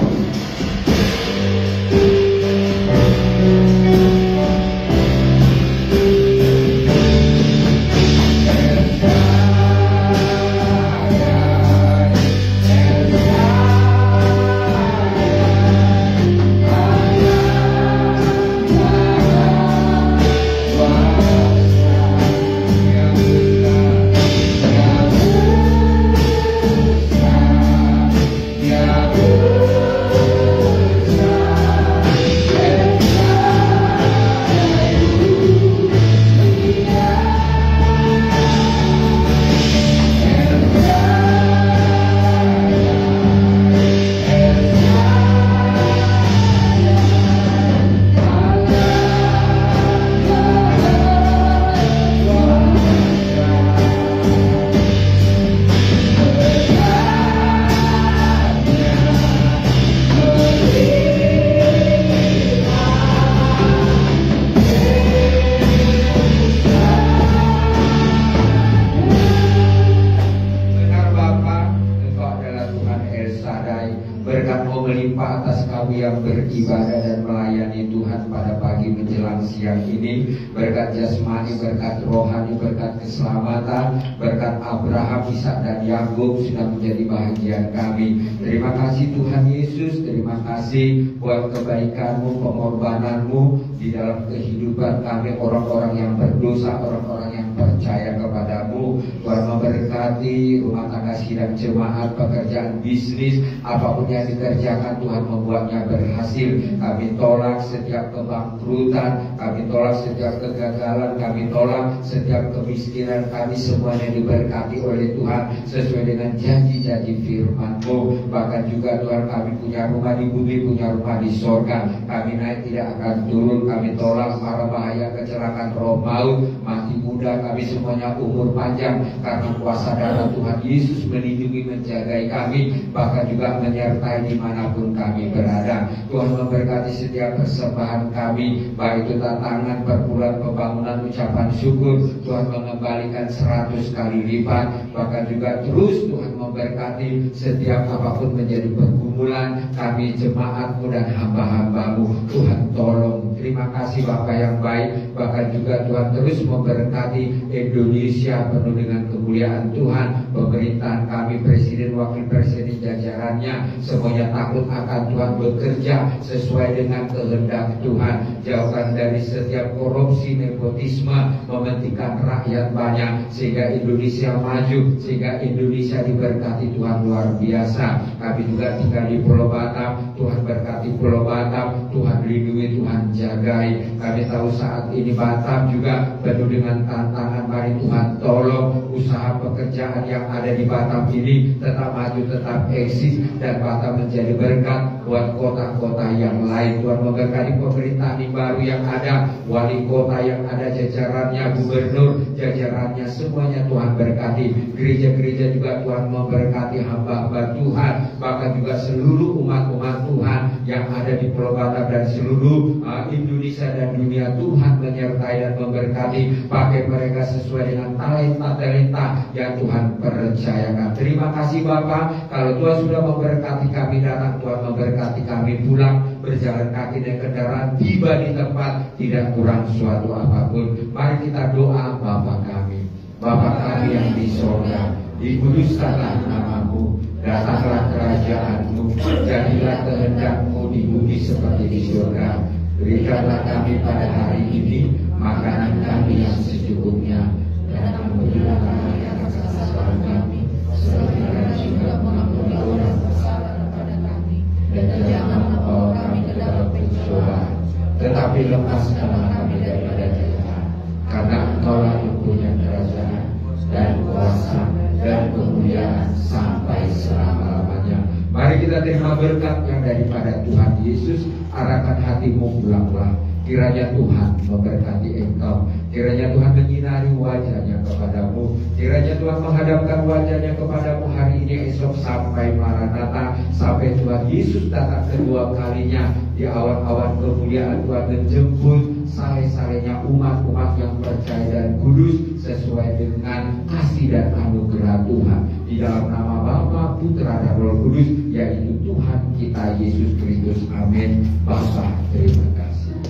Speaker 1: beribadah dan melayani Tuhan pada pagi menjelang siang ini. Berkat jasmani, berkat rohani, berkat keselamatan, berkat Abraham, Ishak dan Yakub sudah menjadi bahagian kami. Terima kasih Tuhan Yesus, terima kasih buat kebaikan-Mu, pengorbanan-Mu di dalam kehidupan kami, orang-orang yang berdosa, orang-orang yang percaya kepada-Mu. Tuhan memberkati rumah tangga sidang jemaat, pekerjaan bisnis, apapun yang dikerjakan Tuhan membuatnya berhasil. Kami tolak setiap kebangkrutan, kami tolak setiap kegagalan, kami tolak setiap kemiskinan. Kami semuanya diberkati oleh Tuhan sesuai dengan janji-janji firman-Mu. Bahkan juga Tuhan, kami punya rumah di bumi, punya rumah di sorga. Kami naik tidak akan turun. Kami tolak mara bahaya, kecelakaan, roh maut, mati muda. Kami semuanya umur panjang karena kuasa darah Tuhan Yesus melindungi, menjagai kami, bahkan juga menyertai dimanapun kami berada. Tuhan memberkati setiap persembahan kami, baik itu tantangan, perpuluhan, pembangunan, ucapan syukur. Tuhan mengembalikan 100 kali lipat. Bahkan juga terus Tuhan memberkati setiap apapun menjadi pergumulan kami, jemaat-Mu dan hamba-hamba-Mu. Tuhan tolong. Terima kasih Bapa yang baik. Bahkan juga Tuhan terus memberkati Indonesia penuh dengan kemuliaan Tuhan. Pemerintahan kami, presiden, wakil presiden, jajarannya, semuanya takut akan Tuhan, bekerja sesuai dengan kehendak Tuhan. Jauhkan dari setiap korupsi, nepotisme, mementingkan rakyat banyak, sehingga Indonesia maju, sehingga Indonesia diberkati Tuhan luar biasa. Kami juga tinggal di Pulau Batam. Tuhan berkati Pulau Batam, Tuhan lindungi, Tuhan jagai. Kami tahu saat ini Batam juga penuh dengan tantangan. Mari Tuhan tolong usaha pekerjaan yang ada di Batam ini tetap maju, tetap eksis, dan Batam menjadi berkat buat kota-kota yang lain. Tuhan memberkati pemerintahan baru yang ada, wali kota yang ada, jajarannya, gubernur, jajarannya, semuanya Tuhan berkati. Gereja-gereja juga Tuhan memberkati hamba-hamba Tuhan, bahkan juga seluruh umat-umat Tuhan yang ada di Pulau Batam dan seluruh Indonesia dan dunia. Tuhan menyertai dan memberkati, pakai mereka sesuai dengan talenta-talenta yang Tuhan percayakan. Terima kasih Bapa. Kalau Tuhan sudah memberkati kami datang, Tuhan memberkati kami pulang, berjalan kaki dan kendaraan, tiba di tempat, tidak kurang suatu apapun. Mari kita doa. Bapa kami, Bapa kami yang di sorga, dikuduskanlah nama-Mu, datanglah kerajaan-Mu, jadilah kehendak-Mu di bumi seperti di surga. Berikanlah kami pada hari ini makanan kami yang secukupnya, dan ampunilah kami atas kesalahan kami, seperti kami juga mengampuni orang bersalah kepada kami. Dan jangan membawa kami ke dalam pencobaan, tetapi lepaskanlah kami daripada jahat. Karena Engkaulah yang punya kerajaan dan kuasa dan kemuliaan sampai selama-lamanya. Mari kita terima berkat yang daripada Tuhan Yesus. Arahkan hatimu pulanglah. Kiranya Tuhan memberkati engkau. Kiranya Tuhan menyinari wajahnya kepadamu. Kiranya Tuhan menghadapkan wajahnya kepadamu hari ini, esok, sampai Maranatha, sampai Tuhan Yesus datang kedua kalinya. Di awan-awan kemuliaan Tuhan menjemput saleh-salehnya umat-umat yang percaya dan kudus sesuai dengan kasih dan anugerah Tuhan. Di dalam nama Bapa, Putra dan Roh Kudus, yaitu Tuhan kita Yesus Kristus. Amin. Bapa, terima kasih.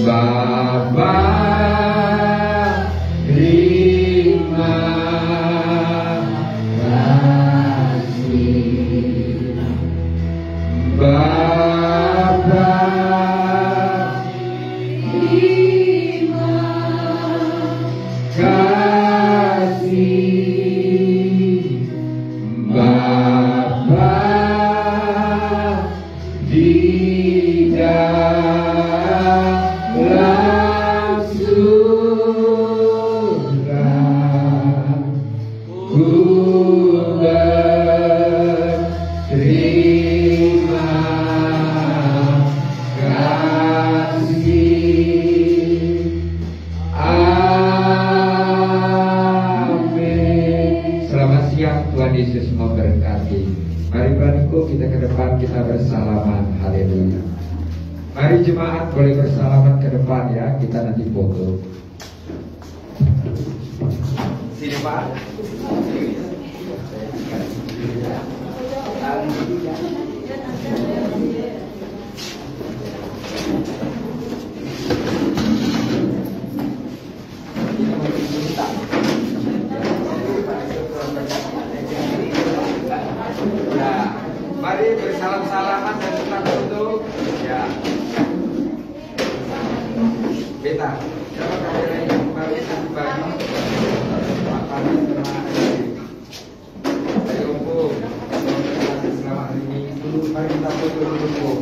Speaker 1: Bapa, terima kasih. Bapa, terima kasih. Bapa di dalam surga, ku berterima kasih. Amin. Selamat siang, Tuhan Yesus memberkati. Mari Baniku, kita ke depan, kita bersalaman. Haleluya. Mari jemaat boleh bersalaman ke depan ya. Kita nanti foto.
Speaker 4: Sini Pak. Sini.
Speaker 1: kita. Nah, mari bersalam-salaman dan kita tutup. Ya. Beta, siapa kalian yang baru berbagi makanan sama ayo Om, selamat hari Minggu. Mari kita foto dulu.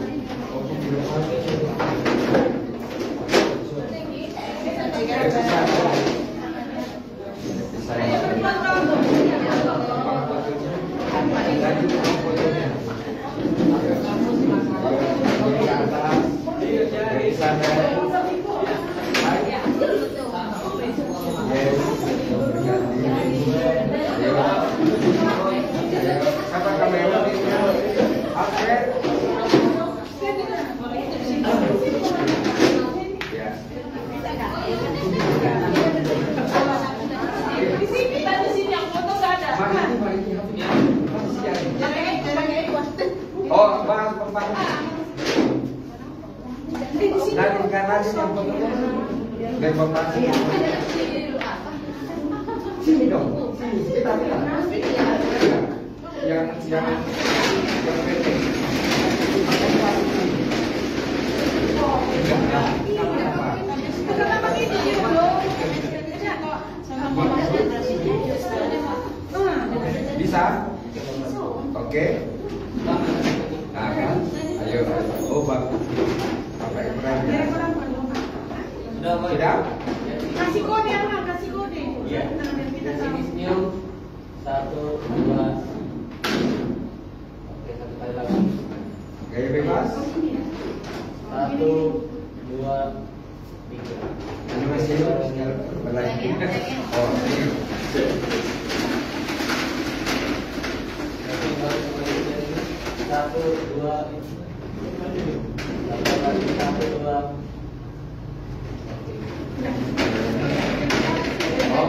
Speaker 1: Oh, bahas pertanyaan. Nanti kan lagi yang penting demonstrasi. Sini dong. Kita yang penting. Bisa? Oke. Nah kan, ayo, oh bagus. Apa yang berani? Sudah?
Speaker 5: Kasih kode apa? Kasih kode.
Speaker 3: Iya.
Speaker 5: Kita tahu.
Speaker 3: Senyum. 1, 2. Oke, satu kali lagi.
Speaker 1: Gaya bebas.
Speaker 3: 1, 2, 3.
Speaker 1: Ini masih berlanjut. Oh, ini. Satu, dua.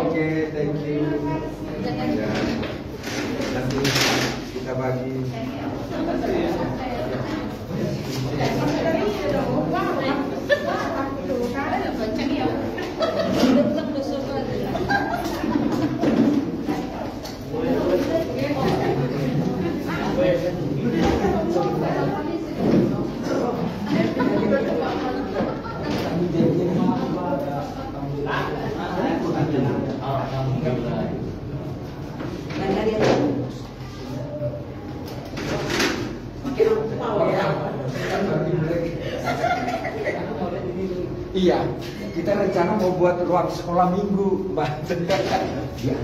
Speaker 1: Oke, thank you. Ya, nanti kita bagi. Iya, kita rencana mau buat ruang sekolah minggu, Mbak. Ya.